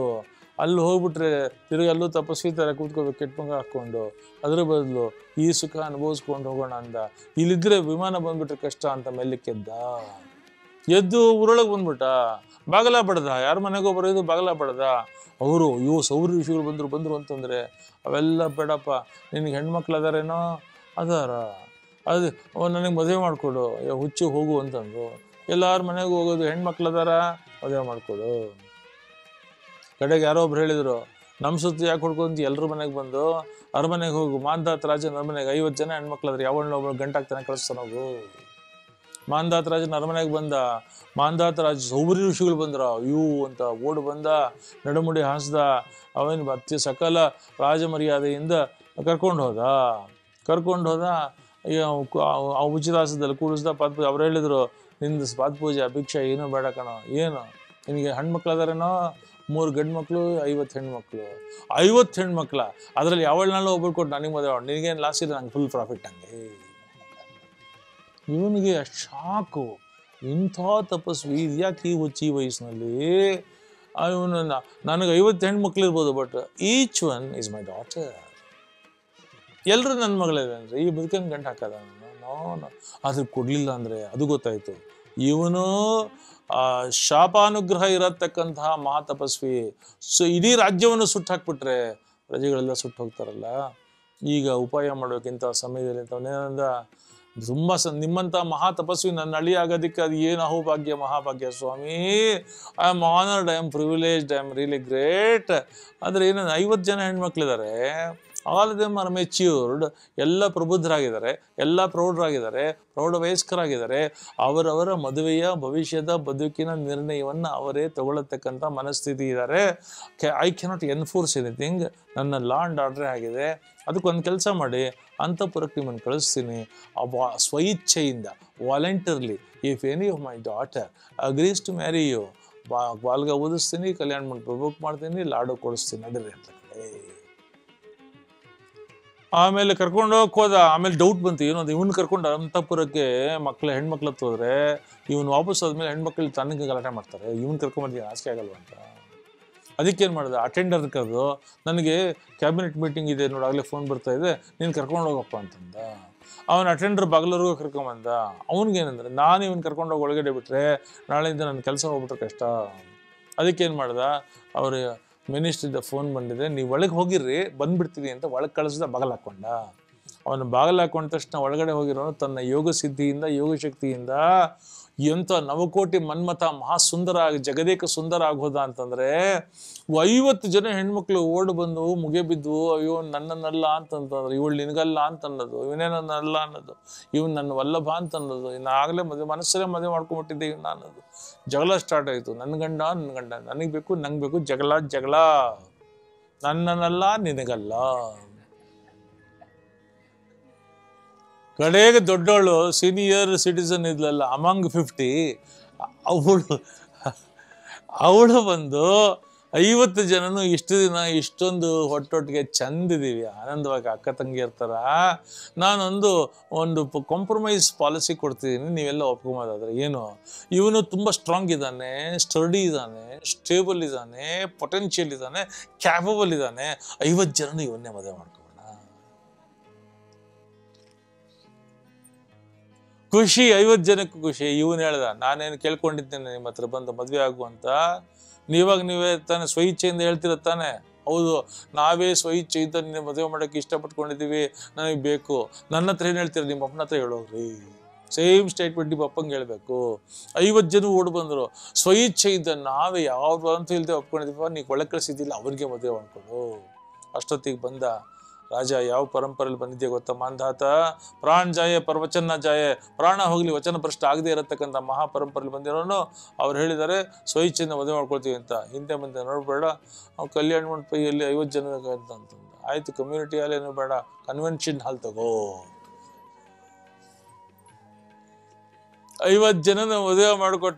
ಅಲ್ಲಿ ಹೋಗ್ಬಿಟ್ರೆ ತಿರುಗಿ ಅಲ್ಲೂ ತಪಸ್ವಿ ಥರ ಕೂತ್ಕೋಬೇಕು ಕೆಟ್ಟ ಮಗ ಹಾಕ್ಕೊಂಡು, ಅದ್ರ ಬದಲು ಈ ಸುಖ ಅನುಭವಿಸ್ಕೊಂಡು ಹೋಗೋಣ ಅಂದ. ಇಲ್ಲಿದ್ರೆ ವಿಮಾನ ಬಂದ್ಬಿಟ್ರೆ ಕಷ್ಟ ಅಂತ ಮೆಲ್ಲಕ್ಕೆದ್ದ. ಎದ್ದು ಊರೊಳಗೆ ಬಂದ್ಬಿಟ್ಟ, ಬಾಗಲ ಬಡ್ದ, ಯಾರ ಮನೆಗೋ ಬರೋದು ಬಾಗಲ ಬಡ್ದ. ಅವರು ಸೌರಿ ಋಷಿಗಳು ಬಂದರು ಅಂತಂದ್ರೆ, ಅವೆಲ್ಲ ಬೇಡಪ್ಪ, ನಿನಗೆ ಹೆಣ್ಮಕ್ಳು ಅದಾರೇನೋ, ಅದಾರ, ಅದು ನನಗೆ ಮದುವೆ ಮಾಡಿಕೊಡು, ಹುಚ್ಚು ಹೋಗು ಅಂತಂದು. ಎಲ್ಲಾರ ಮನೆಗೂ ಹೋಗೋದು, ಹೆಣ್ಮಕ್ಳು ಅದಾರ, ಮದುವೆ ಮಾಡಿಕೊಡು. ಕಡೆಗೆ ಯಾರೋ ಒಬ್ರು ಹೇಳಿದ್ರು, ನಮ್ಮ ಸುತ್ತ ಯಾಕೆ ಹೊಡ್ಕೊಂತ ಎಲ್ಲರ ಮನೆಗೆ ಬಂದು ಅರಮನೆಗೆ ಹೋಗು, ಮಾಂಧಾತ್ ರಾಜನ ಅರಮನೆಗೆ 50 ಜನ ಹೆಣ್ಮಕ್ಳಾದ್ರೆ ಯಾವಣ್ಣ ಒಬ್ಬಳು ಗಂಟಾಗ್ತಾನೆ ಕಳಿಸ್ತಾನೋಗು. ಮಾಂಧಾತ್ ರಾಜನ ಅರಮನೆಗೆ ಬಂದ, ಮಾಂಧಾತ್ ರಾಜ ಸೌರಿ ಋಷಿಗಳು ಬಂದ್ರ, ಅಯ್ಯೋ ಅಂತ ಓಡು ಬಂದ, ನಡುಮುಡಿ ಹಾಸ್ದ, ಅವನ ಅತ್ಯ ಸಕಲ ರಾಜ ಮರ್ಯಾದೆಯಿಂದ ಕರ್ಕೊಂಡು ಹೋದ. ಉಚಿತಾಸದಲ್ಲಿ ಕೂಡಿಸ್ದ, ಪಾದಪೂಜೆ. ಅವ್ರು ಹೇಳಿದ್ರು, ನಿಂದು ಪಾದಪೂಜೆ ಅಭಿಕ್ಷೆ ಏನೂ ಬೇಡ ಕಣೋ, ಏನು ನಿನಗೆ ಹೆಣ್ಮಕ್ಳು ಅದಾರೇನೋ, 3 ಗಂಡು ಮಕ್ಕಳು 50 ಹೆಣ್ಮಕ್ಳು. 50 ಹೆಣ್ಮಕ್ಳ, ಅದರಲ್ಲಿ ಯಾವಳನಾಳು ಒಬ್ಬರು ಕೊಟ್ಟು ನನಗೆ ಮದುವೆ ಮಾಡಿ, ನಿನಗೇನು ಲಾಸ್ ಇದೆ, ನಂಗೆ ಫುಲ್ ಪ್ರಾಫಿಟ್. ಹಂಗೆ ಇವನಿಗೆ ಶಾಕು, ಇಂಥ ತಪಸ್ವಿ ಇದ್ಯಾಕೆ ಈ ಹುಚ್ಚಿ ವಯಸ್ಸಿನಲ್ಲಿ. ಇವನು ನನಗೆ 50 ಹೆಣ್ಮಕ್ಳು ಇರ್ಬೋದು, but each one is my daughter. ಎಲ್ಲರೂ ನನ್ನ ಮಗಳೇವೆ ಅಂದರೆ ಈ ಬದುಕಂಗೆ ಗಂಟು ಹಾಕದ ನಾನು. ಆದ್ರೆ ಕೊಡ್ಲಿಲ್ಲ ಅಂದ್ರೆ ಅದು ಗೊತ್ತಾಯ್ತು, ಇವನು ಶಾಪಾನುಗ್ರಹ ಇರತಕ್ಕಂತಹ ಮಹಾತಪಸ್ವಿ. ಇಡೀ ರಾಜ್ಯವನ್ನು ಸುಟ್ಟು ಹಾಕ್ಬಿಟ್ರೆ ಪ್ರಜೆಗಳೆಲ್ಲ ಸುಟ್ಟು ಹೋಗ್ತಾರಲ್ಲ. ಈಗ ಉಪಾಯ ಮಾಡೋಕ್ಕಿಂತ ಸಮಯದಲ್ಲಿ ಅಂತವನೇನಂದ, ತುಂಬ ನಿಮ್ಮಂಥ ಮಹಾತಪಸ್ವಿ ನನ್ನ ಅಳಿ ಆಗೋದಕ್ಕೆ ಅದು ಏನು ಅಹೋಭಾಗ್ಯ ಮಹಾಭಾಗ್ಯ ಸ್ವಾಮಿ. I am honoured, I am privileged, I am really great. ಆದರೆ ಏನಂದ್ರೆ 50 ಜನ ಹೆಣ್ಮಕ್ಳಿದ್ದಾರೆ, all of them are matured. ಎಲ್ಲ ಪ್ರಬುದ್ಧರಾಗಿದ್ದಾರೆ, ಎಲ್ಲ ಪ್ರೌಢರಾಗಿದ್ದಾರೆ, ಪ್ರೌಢವಯಸ್ಕರಾಗಿದ್ದಾರೆ. ಅವರವರ ಮದುವೆಯ ಭವಿಷ್ಯದ ಬದುಕಿನ ನಿರ್ಣಯವನ್ನು ಅವರೇ ತಗೊಳ್ಳತಕ್ಕಂಥ ಮನಸ್ಥಿತಿ ಇದ್ದಾರೆ. I cannot enforce anything. ನನ್ನ ಲಾ ಆ್ಯಂಡ್ ಆರ್ಡ್ರೇ ಆಗಿದೆ. ಅದಕ್ಕೊಂದು ಕೆಲಸ ಮಾಡಿ, ಅಂತಃಪುರಕ್ಕೆ ನಿಮ್ಮನ್ನು ಕಳಿಸ್ತೀನಿ. ಸ್ವಇಚ್ಛೆಯಿಂದ, voluntarily, if any of my daughter agrees to marry you, ಬಾಲ್ಗ ಓದಿಸ್ತೀನಿ, ಕಲ್ಯಾಣ ಮಂಟಪ ಬುಕ್ ಮಾಡ್ತೀನಿ, ಲಾಡು ಕೊಡಿಸ್ತೀನಿ, ನಡೀರಿ ಅಂತ. ಆಮೇಲೆ ಕರ್ಕೊಂಡು ಹೋಗಕ್ಕೆ ಹೋದ. ಆಮೇಲೆ ಡೌಟ್ ಬಂತು, ಏನೋ ಇವನು ಕರ್ಕೊಂಡು ಅಂತಃಪುರಕ್ಕೆ ಹೆಣ್ಮಕ್ಳು ಹತ್ತು ಹೋದ್ರೆ ಇವನು ವಾಪಸ್ ಹೋದ್ಮೇಲೆ ಹೆಣ್ಮಕ್ಳು ತನಗೆ ಗಲಾಟೆ ಮಾಡ್ತಾರೆ, ಇವನು ಕರ್ಕೊಂಡ್ಬಂದಿದ್ದೀನಿ ಆಸೆ ಆಗಲ್ವ ಅಂತ. ಅದಕ್ಕೇನು ಮಾಡಿದೆ, ಅಟೆಂಡರ್ ಕರೆದು, ನನಗೆ ಕ್ಯಾಬಿನೆಟ್ ಮೀಟಿಂಗ್ ಇದೆ ನೋಡಿ, ಆಗಲೇ ಫೋನ್ ಬರ್ತಾ ಇದೆ, ನೀನು ಕರ್ಕೊಂಡು ಹೋಗಪ್ಪ ಅಂತಂದ. ಅವನ ಅಟೆಂಡರ್ ಬಾಗಿಲವರೆಗೂ ಕರ್ಕೊಂಬಂದ. ಅವನಿಗೇನಂದ್ರೆ, ನಾನು ಇವನು ಕರ್ಕೊಂಡು ಹೋಗಿ ಒಳಗಡೆ ಬಿಟ್ರೆ ನಾಳೆಯಿಂದ ನನ್ನ ಕೆಲಸ ಹೋಗ್ಬಿಟ್ರೆ ಕಷ್ಟ. ಅದಕ್ಕೇನು ಮಾಡ್ದ, ಅವ್ರ ಮಿನಿಸ್ಟ್ರಿಂದ ಫೋನ್ ಬಂದಿದೆ, ನೀವು ಒಳಗೆ ಹೋಗಿರ್ರಿ, ಬಂದ್ಬಿಡ್ತೀನಿ ಅಂತ ಒಳಗೆ ಕಳಿಸ್ದ. ಬಾಗಿಲು ಹಾಕ್ಕೊಂಡ. ಅವನು ಬಾಗಿಲು ಹಾಕೊಂಡ ತಕ್ಷಣ ಒಳಗಡೆ ಹೋಗಿರೋನು ತನ್ನ ಯೋಗ ಸಿದ್ಧಿಯಿಂದ, ಯೋಗ ಶಕ್ತಿಯಿಂದ ಎಂಥ ನವಕೋಟಿ ಮನ್ಮಥ ಮಹಾಸುಂದರ ಆಗಿ ಜಗದೇಕ ಸುಂದರ ಆಗೋದ ಅಂತಂದ್ರೆ 50 ಜನ ಹೆಣ್ಮಕ್ಳು ಓಡ್ ಬಂದು ಮುಗೆ ಬಿದ್ದು, ಅಯ್ಯೋ ನನ್ನನ್ನಲ್ಲ ಅಂತಂತಂದ್ರೆ, ಇವಳು ನಿನಗಲ್ಲ ಅಂತ ಅನ್ನೋದು, ಇವನೇ ನನ್ನಲ್ಲ ಅನ್ನೋದು, ಇವನು ನನ್ನ ವಲ್ಲಭ ಅಂತ ಅನ್ನೋದು, ಇನ್ನಾಗಲೇ ಮನಸ್ಸಲ್ಲೇ ಮದುವೆ ಮಾಡ್ಕೊಂಡ್ಬಿಟ್ಟಿದ್ದೆ ಇವನ್ನ ಅನ್ನೋದು. ಜಗಳ ಸ್ಟಾರ್ಟ್ ಆಯಿತು. ನನ್ನ ಗಂಡ ನನಗೆ ಬೇಕು, ನಂಗೆ ಬೇಕು, ಜಗಳ, ನನ್ನನ್ನಲ್ಲ ನಿನಗಲ್ಲ. ಕಡೆಗೆ ದೊಡ್ಡವಳು ಸೀನಿಯರ್ ಸಿಟಿಸನ್ ಇದ್ಲಲ್ಲ, ಅಮಾಂಗ್ 50, ಅವಳು ಬಂದು 50 ಜನನು ಇಷ್ಟು ದಿನ ಇಷ್ಟೊಂದು ಒಟ್ಟೊಟ್ಟಿಗೆ ಚಂದಿದ್ದೀವಿ, ಆನಂದವಾಗಿ ಅಕ್ಕ ತಂಗಿ ಇರ್ತಾರ, ಒಂದು ಕಾಂಪ್ರಮೈಸ್ ಪಾಲಿಸಿ ಕೊಡ್ತಿದ್ದೀನಿ, ನೀವೆಲ್ಲ ಒಪ್ಕೊಂಬೋದಾದ್ರೆ. ಏನು, ಇವನು ತುಂಬ ಸ್ಟ್ರಾಂಗ್ ಇದ್ದಾನೆ, ಸ್ಟಡಿ ಇದ್ದಾನೆ, ಸ್ಟೇಬಲ್ ಇದ್ದಾನೆ, ಪೊಟೆನ್ಷಿಯಲ್ ಇದ್ದಾನೆ, ಕ್ಯಾಪಬಲ್ ಇದ್ದಾನೆ, 50 ಜನನು ಇವನ್ನೇ ಮದುವೆ ಮಾಡ್ಕೊ. ಖುಷಿ, 50 ಜನಕ್ಕೂ ಖುಷಿ. ಇವನು ಹೇಳ್ದ, ನಾನೇನು ಕೇಳ್ಕೊಂಡಿದ್ದೇನೆ ನಿಮ್ಮ ಹತ್ರ ಬಂದು ಮದುವೆ ಆಗು ಅಂತ, ನೀವೇ ತಾನೇ ಸ್ವಇಚ್ಛೆಯಿಂದ ಹೇಳ್ತಿರ ತಾನೆ? ಹೌದು, ನಾವೇ ಸ್ವಇಚ್ಛೆಯಿಂದ ನಿನ್ನ ಮದುವೆ ಮಾಡೋಕ್ಕೆ ಇಷ್ಟಪಟ್ಕೊಂಡಿದ್ದೀವಿ, ನನಗೆ ಬೇಕು. ನನ್ನ ಹತ್ರ ಏನು ಹೇಳ್ತೀರ, ನಿಮ್ಮ ಅಪ್ಪನ ಹತ್ರ ಹೇಳೋಗ್ರಿ. ಸೇಮ್ ಸ್ಟೇಟ್ಮೆಂಟ್ ನಿಮ್ಮ ಅಪ್ಪಂಗೆ ಹೇಳಬೇಕು. 50 ಜನ ಓಡ್ ಬಂದರು. ಸ್ವಇಚ್ಛೆಯಿಂದ ನಾವೇ ಯಾವ್ದು ಅಂತ ಇಲ್ಲದೆ ಒಪ್ಕೊಂಡಿದ್ದೀವ, ನೀವು ಒಳಗೆ ಕಳಿಸಿದ್ದಿಲ್ಲ, ಅವ್ರಿಗೆ ಮದುವೆ ಮಾಡ್ಕೊಡು. ಅಷ್ಟೊತ್ತಿಗೆ ಬಂದ ರಾಜ. ಯಾವ ಪರಂಪರೆಯಲ್ಲಿ ಬಂದಿದ್ದೆ ಗೊತ್ತಾ? ಮಾಂಧಾತ ಪ್ರಾಣ ಜಾಯೆ ಪರವಚನ ಜಾಯೆ, ಪ್ರಾಣ ಹೋಗ್ಲಿ ವಚನ ಭ್ರಷ್ಟ ಆಗದೆ ಇರತಕ್ಕಂಥ ಮಹಾಪರಂಪರೆಯಲ್ಲಿ ಬಂದಿರೋನು. ಅವ್ರು ಹೇಳಿದ್ದಾರೆ ಸ್ವಇಚ್ಛೆಯಿಂದ ಮದುವೆ ಮಾಡ್ಕೊಳ್ತೀವಿ ಅಂತ. ಹಿಂದೆ ಮುಂದೆ ನೋಡ್ಬೇಡ, ಕಲ್ಯಾಣ ಮಂಟಪದಲ್ಲಿ 50 ಜನ ಅಂತಂದ. ಆಯ್ತು, ಕಮ್ಯುನಿಟಿ ಹಾಲ್ ಏನು ಬೇಡ, ಕನ್ವೆನ್ಷನ್ ಹಾಲ್ ತಗೋ. 50 ಜನನ ಮದುವೆ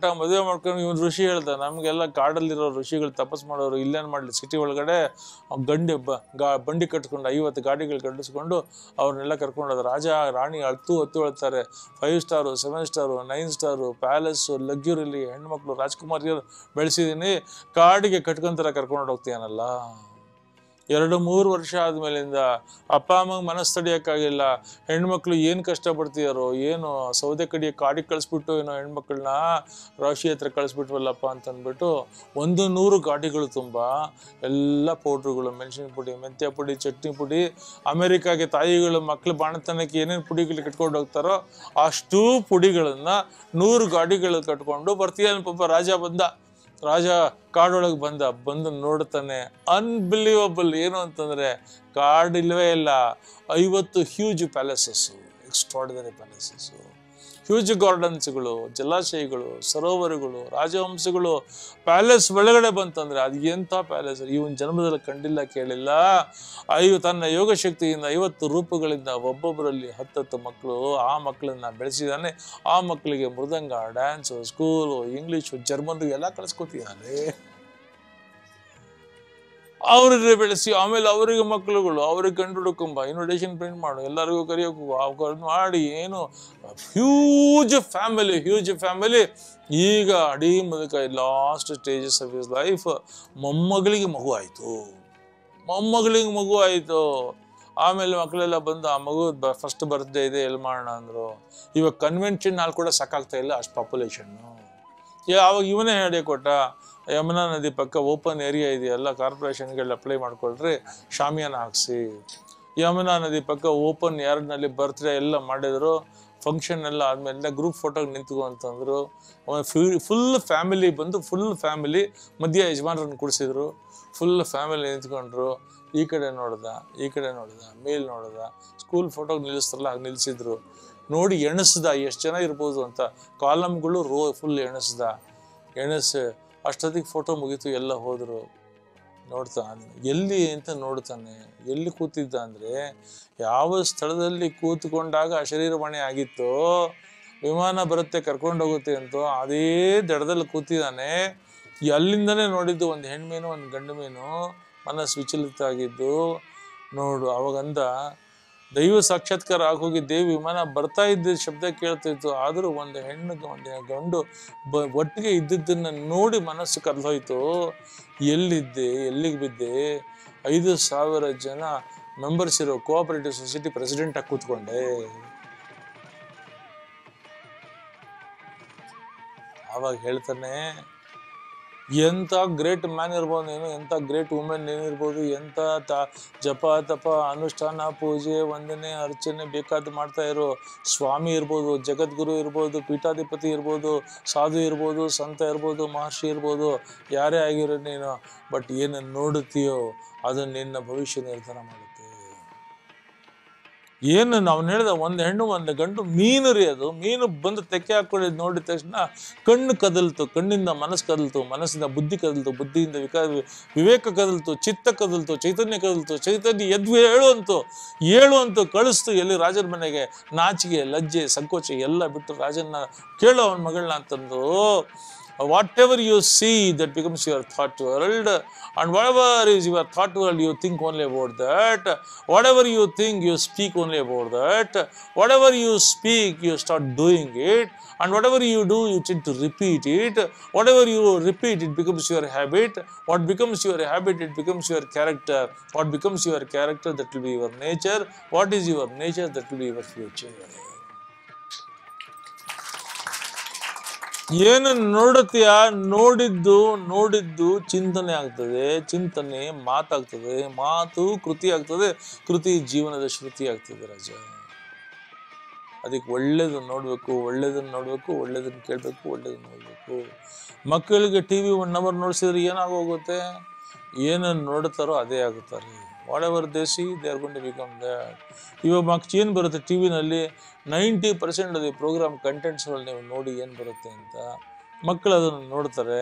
ಮಾಡ್ಕೊಂಡು ಇವನು ಋಷಿ ಹೇಳ್ದ, ನಮ್ಗೆಲ್ಲ ಕಾಡಲ್ಲಿರೋ ಋಷಿಗಳು ತಪಸ್ ಮಾಡೋರು, ಇಲ್ಲೇನು ಮಾಡಲಿ, ಸಿಟಿ ಒಳಗಡೆ ಬಂಡಿ ಕಟ್ಕೊಂಡು 50 ಗಾಡಿಗಳು ಕಟ್ಟಿಸ್ಕೊಂಡು ಅವ್ರನ್ನೆಲ್ಲ ಕರ್ಕೊಂಡೋದ. ರಾಜ ರಾಣಿ ಹತ್ತು ಹೇಳ್ತಾರೆ. 5 ಸ್ಟಾರು, 7 ಸ್ಟಾರು, 9 ಸ್ಟಾರು, ಪ್ಯಾಲೇಸು, ಲಗ್ಸುರಿಲಿ ಹೆಣ್ಮಕ್ಳು ರಾಜ್ಕುಮಾರಿಯರು ಬೆಳೆಸಿದ್ದೀನಿ, ಕಾಡಿಗೆ ಕಟ್ಕೊಂತಾರ ಕರ್ಕೊಂಡು ಹೋಗ್ತೀಯನಲ್ಲ. 2-3 ವರ್ಷ ಆದ್ಮೇಲಿಂದ ಅಪ್ಪ ಅಮ್ಮಗೆ ಮನಸ್ಸು ತಡಿಯೋಕ್ಕಾಗಿಲ್ಲ. ಹೆಣ್ಮಕ್ಳು ಏನು ಕಷ್ಟಪಡ್ತೀಯಾರೋ ಏನು, ಸೌದೆ ಕಡಿಯ ಕಾಡಿಗೆ ಕಳಿಸ್ಬಿಟ್ಟು ಏನೋ ಹೆಣ್ಮಕ್ಳನ್ನ ರಾಶಿ ಹತ್ರ ಕಳಿಸ್ಬಿಟ್ವಲ್ಲಪ್ಪ ಅಂತಂದ್ಬಿಟ್ಟು 100 ಗಾಡಿಗಳು ತುಂಬ ಎಲ್ಲ ಪೌಡ್ರುಗಳು, ಮೆಣಸಿನ ಪುಡಿ, ಮೆಂತ್ಯ ಪುಡಿ, ಚಟ್ನಿ ಪುಡಿ, ಅಮೆರಿಕಾಗೆ ತಾಯಿಗಳು ಮಕ್ಳು ಬಾಣತನಕ್ಕೆ ಏನೇನು ಪುಡಿಗಳು ಕಟ್ಕೊಂಡು ಹೋಗ್ತಾರೋ ಅಷ್ಟೂ ಪುಡಿಗಳನ್ನ 100 ಗಾಡಿಗಳು ಕಟ್ಕೊಂಡು ಬರ್ತೀಯ. ಪಾಪ ರಾಜ ಕಾಡೊಳಗೆ ಬಂದು ನೋಡ್ತಾನೆ. ಅನ್ಬಿಲೀವಬಲ್. ಏನು ಅಂತಂದ್ರೆ ಕಾಡಿಲ್ವೇ ಇಲ್ಲ, 50 ಹ್ಯೂಜ್ ಪ್ಯಾಲೇಸಸ್ಸು, ಎಕ್ಸ್ಟ್ರಾರ್ಡಿನರಿ ಪ್ಯಾಲೇಸಸ್ಸು, ಹ್ಯೂಜ್ ಗಾರ್ಡನ್ಸ್ಗಳು, ಜಲಾಶಯಗಳು, ಸರೋವರಗಳು, ರಾಜವಂಶಗಳು. ಪ್ಯಾಲೇಸ್ ಒಳಗಡೆ ಬಂತಂದ್ರೆ ಅದು ಎಂಥ ಪ್ಯಾಲೇಸ್, ಇವನ್ ಜನ್ಮದಲ್ಲಿ ಕಂಡಿಲ್ಲ ಕೇಳಿಲ್ಲ. ತನ್ನ ಯೋಗ ಶಕ್ತಿಯಿಂದ 50 ರೂಪಗಳಿಂದ ಒಬ್ಬೊಬ್ಬರಲ್ಲಿ 10 ಮಕ್ಕಳು, ಆ ಮಕ್ಕಳನ್ನ ಬೆಳೆಸಿದಾನೆ. ಆ ಮಕ್ಕಳಿಗೆ ಮೃದಂಗ, ಡ್ಯಾನ್ಸು, ಸ್ಕೂಲು, ಇಂಗ್ಲೀಷು, ಜರ್ಮನ್ರು ಎಲ್ಲ ಕಳಿಸ್ಕೊತಿದ್ದಾನೆ. ಅವ್ರಿಗೆ ಬೆಳೆಸಿ ಆಮೇಲೆ ಅವರಿಗೆ ಮಕ್ಕಳುಗಳು, ಅವ್ರಿಗೆ ಗಂಡು ಹುಡುಕುಂಬ, ಇನ್ವಿಟೇಷನ್ ಪ್ರಿಂಟ್ ಮಾಡು, ಎಲ್ಲರಿಗೂ ಕರೆಯೋಕು ಮಾಡಿ, ಏನು ಹ್ಯೂಜ್ ಫ್ಯಾಮಿಲಿ. ಈಗ ಅಡಿ ಮುದುಕ last stages of his life. ಮೊಮ್ಮಗಳಿಗೆ ಮಗು ಆಯಿತು. ಆಮೇಲೆ ಮಕ್ಕಳೆಲ್ಲ ಬಂದು ಆ ಮಗು ಫಸ್ಟ್ ಬರ್ತ್ಡೇ ಇದೆ, ಎಲ್ಲಿ ಮಾಡೋಣ ಅಂದರು. ಇವಾಗ ಕನ್ವೆನ್ಷನ್ ಹಾಲ್ ಕೂಡ ಸಾಕಾಗ್ತಾ ಇಲ್ಲ, ಅಷ್ಟು ಪಾಪ್ಯುಲೇಷನ್ನು. ಅವಾಗ ಇವನೇ ಹೇಳಿ ಕೊಟ್ಟ, ಯಮುನಾ ನದಿ ಪಕ್ಕ ಓಪನ್ ಏರಿಯಾ ಇದೆಯಲ್ಲ, ಕಾರ್ಪೊರೇಷನ್ಗೆಲ್ಲ ಅಪ್ಲೈ ಮಾಡ್ಕೊಳ್ರಿ, ಶಾಮಿಯಾನ ಹಾಕ್ಸಿ. ಯಮುನಾ ನದಿ ಪಕ್ಕ ಓಪನ್ ಯಾರ್ಡ್ನಲ್ಲಿ ಬರ್ತ್ಡೇ ಎಲ್ಲ ಮಾಡಿದ್ರು. ಫಂಕ್ಷನ್ ಎಲ್ಲ ಆದ್ಮೇಲೆ ಗ್ರೂಪ್ ಫೋಟೋಗೆ ನಿಂತ್ಕೊ ಅಂತಂದ್ರು. ಫುಲ್ ಫ್ಯಾಮಿಲಿ ಬಂದು ಫುಲ್ ಫ್ಯಾಮಿಲಿ ಮಧ್ಯ ಯಜಮಾನರನ್ನು ಕೂಡಿಸಿದ್ರು. Full family ನಿಂತ್ಕೊಂಡ್ರು. ಈ ಕಡೆ ನೋಡ್ದ, ಈ ಕಡೆ ನೋಡ್ದ, ಮೇಲ್ ನೋಡ್ದ. ಸ್ಕೂಲ್ ಫೋಟೋಗೆ ನಿಲ್ಲಿಸ್ತಾರಲ್ಲ ಹಾಗೆ ನಿಲ್ಸಿದ್ರು. ನೋಡಿ ಎಣಿಸ್ದ ಎಷ್ಟು ಜನ ಇರ್ಬೋದು ಅಂತ. ಕಾಲಮ್ಗಳು ರೋ ಫುಲ್ ಎಣಿಸ್ದ. ಅಷ್ಟೊತ್ತಿಗೆ ಫೋಟೋ ಮುಗೀತು, ಎಲ್ಲ ಹೋದ್ರು. ನೋಡ್ತಾನೆ ಎಲ್ಲಿ ಅಂತ ನೋಡ್ತಾನೆ. ಎಲ್ಲಿ ಕೂತಿದ್ದ ಅಂದ್ರೆ, ಯಾವ ಸ್ಥಳದಲ್ಲಿ ಕೂತ್ಕೊಂಡಾಗ ಅಶರೀರವಾಣಿ ಆಗಿತ್ತೋ, ವಿಮಾನ ಬರುತ್ತೆ ಕರ್ಕೊಂಡೋಗುತ್ತೆ ಅಂತೋ ಅದೇ ದಡದಲ್ಲಿ ಕೂತಿದ್ದಾನೆ. ಅಲ್ಲಿಂದನೇ ನೋಡಿದ್ದು ಒಂದು ಹೆಣ್ಮೀನು ಒಂದು ಗಂಡು ಮೀನು. ಮನಸ್ಸು ವಿಚಲಿತ ಆಗಿದ್ದು. ನೋಡು ಅವಾಗಂದ ದೈವ ಸಾಕ್ಷಾತ್ಕಾರ ಆಗೋಗಿದ್ದೆ. ವಿಮಾನ ಬರ್ತಾ ಇದ್ದ ಶಬ್ದ ಕೇಳ್ತಾ ಇತ್ತು, ಆದರೂ ಒಂದು ಹೆಣ್ಣಿಗೆ ಒಂದು ಗಂಡು ಒಟ್ಟಿಗೆ ಇದ್ದಿದ್ದನ್ನ ನೋಡಿ ಮನಸ್ಸು ಕರ್ದೋಯ್ತು. ಎಲ್ಲಿದ್ದೆ, ಎಲ್ಲಿಗೆ ಬಿದ್ದೆ? 5,000 ಜನ ಮೆಂಬರ್ಸ್ ಇರೋ ಕೋಆಪರೇಟಿವ್ ಸೊಸೈಟಿ ಪ್ರೆಸಿಡೆಂಟ್ ಆಗಿ ಕೂತ್ಕೊಂಡೆ. ಆವಾಗ ಹೇಳ್ತಾನೆ, ಎಂಥ ಗ್ರೇಟ್ ಮ್ಯಾನ್ ಇರ್ಬೋದು ನೀನು, ಎಂಥ ಗ್ರೇಟ್ ವುಮೆನ್ ನೀನಿರ್ಬೋದು, ಎಂಥ ಜಪ ತಪ ಅನುಷ್ಠಾನ ಪೂಜೆ ವಂದನೆ ಅರ್ಚನೆ ಬೇಕಾದ ಮಾಡ್ತಾ ಇರೋ ಸ್ವಾಮಿ ಇರ್ಬೋದು, ಜಗದ್ಗುರು ಇರ್ಬೋದು, ಪೀಠಾಧಿಪತಿ ಇರ್ಬೋದು, ಸಾಧು ಇರ್ಬೋದು, ಸಂತ ಇರ್ಬೋದು, ಮಹರ್ಷಿ ಇರ್ಬೋದು, ಯಾರೇ ಆಗಿರೋ ನೀನು, ಬಟ್ ಏನನ್ನು ನೋಡುತ್ತೀಯೋ ಅದು ನಿನ್ನ ಭವಿಷ್ಯ ನಿರ್ಧಾರ ಮಾಡುತ್ತೆ. ಏನು ನಾವು ಹೇಳಿದ ಒಂದು ಹೆಣ್ಣು ಒಂದು ಗಂಡು ಮೀನು ರೀ. ಅದು ಮೀನು ಬಂದು ತೆಕ್ಕೆ ಹಾಕೊಂಡಿದ್ದು ನೋಡಿದ ತಕ್ಷಣ ಕಣ್ಣು ಕದಲ್ತು, ಕಣ್ಣಿಂದ ಮನಸ್ಸು ಕದಲ್ತು, ಮನಸ್ಸಿಂದ ಬುದ್ಧಿ ಕದಲ್ತು, ಬುದ್ಧಿಯಿಂದ ವಿವೇಕ ಕದಲ್ತು, ಚಿತ್ತ ಕದಲ್ತು, ಚೈತನ್ಯ ಕದಲ್ತು, ಚೈತನ್ಯ ಎದ್ದು ಏಳು ಅಂತು ಕಳಿಸ್ತು. ಎಲ್ಲಿ ರಾಜನ ಮನೆಗೆ. ನಾಚಿಕೆ ಲಜ್ಜೆ ಸಂಕೋಚ ಎಲ್ಲ ಬಿಟ್ಟು ರಾಜನ ಕೇಳೋ ಅವನ ಮಗಳನ್ನ ಅಂತಂದು, whatever you see that becomes your thought world, and whatever is your thought world you think only about that. Whatever you think you speak only about that. Whatever you speak you start doing it, and whatever you do you tend to repeat it. Whatever you repeat it becomes your habit. What becomes your habit, it becomes your character. What becomes your character, that will be your nature. What is your nature, that will be your future. ಏನು ನೋಡುತ್ತೀಯ, ನೋಡಿದ್ದು ಚಿಂತನೆ ಆಗ್ತದೆ, ಚಿಂತನೆ ಮಾತಾಗ್ತದೆ, ಮಾತು ಕೃತಿ ಆಗ್ತದೆ, ಕೃತಿ ಜೀವನದ ಶ್ರುತಿ ಆಗ್ತದೆ ರಾಜ. ಅದಕ್ಕೆ ಒಳ್ಳೇದನ್ನ ನೋಡ್ಬೇಕು, ಒಳ್ಳೇದನ್ನ ಕೇಳಬೇಕು, ಒಳ್ಳೇದನ್ನ ನೋಡ್ಬೇಕು. ಮಕ್ಕಳಿಗೆ TV 1 hour ನೋಡಿಸಿದ್ರೆ ಏನಾಗೋಗುತ್ತೆ? ಏನನ್ನು ನೋಡುತ್ತಾರೋ ಅದೇ ಆಗುತ್ತಾರೆ. whatever they see they are going to become that. ಇವಾಗ ಏನು ಬರುತ್ತೆ ಟಿವಿನಲ್ಲಿ 90% ಅದು ಪ್ರೋಗ್ರಾಮ್ ಕಂಟೆಂಟ್ಸ್ಗಳು ನೀವು ನೋಡಿ ಏನು ಬರುತ್ತೆ ಅಂತ. ಮಕ್ಕಳು ಅದನ್ನು ನೋಡ್ತಾರೆ,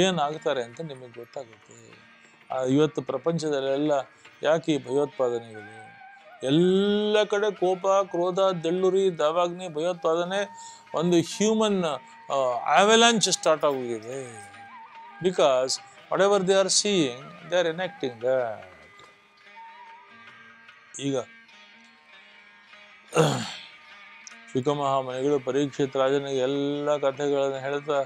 ಏನಾಗ್ತಾರೆ ಅಂತ ನಿಮಗೆ ಗೊತ್ತಾಗುತ್ತೆ. ಇವತ್ತು ಪ್ರಪಂಚದಲ್ಲೆಲ್ಲ ಯಾಕೆ ಈ ಭಯೋತ್ಪಾದನೆಗಳು? ಎಲ್ಲ ಕಡೆ ಕೋಪ, ಕ್ರೋಧ, ದೆಳ್ಳುರಿ, ದಾವಾಗ್ನಿ, ಭಯೋತ್ಪಾದನೆ, ಒಂದು ಹ್ಯೂಮನ್ avalanche ಸ್ಟಾರ್ಟ್ ಆಗೋಗಿದೆ. Because whatever they are seeing they are enacting that. ಈಗ ಶುಕಮಹಾಮನಿಗಳು ಪರೀಕ್ಷಿತ್ ರಾಜನಿಗೆ ಎಲ್ಲ ಕಥೆಗಳನ್ನು ಹೇಳ್ತಾ,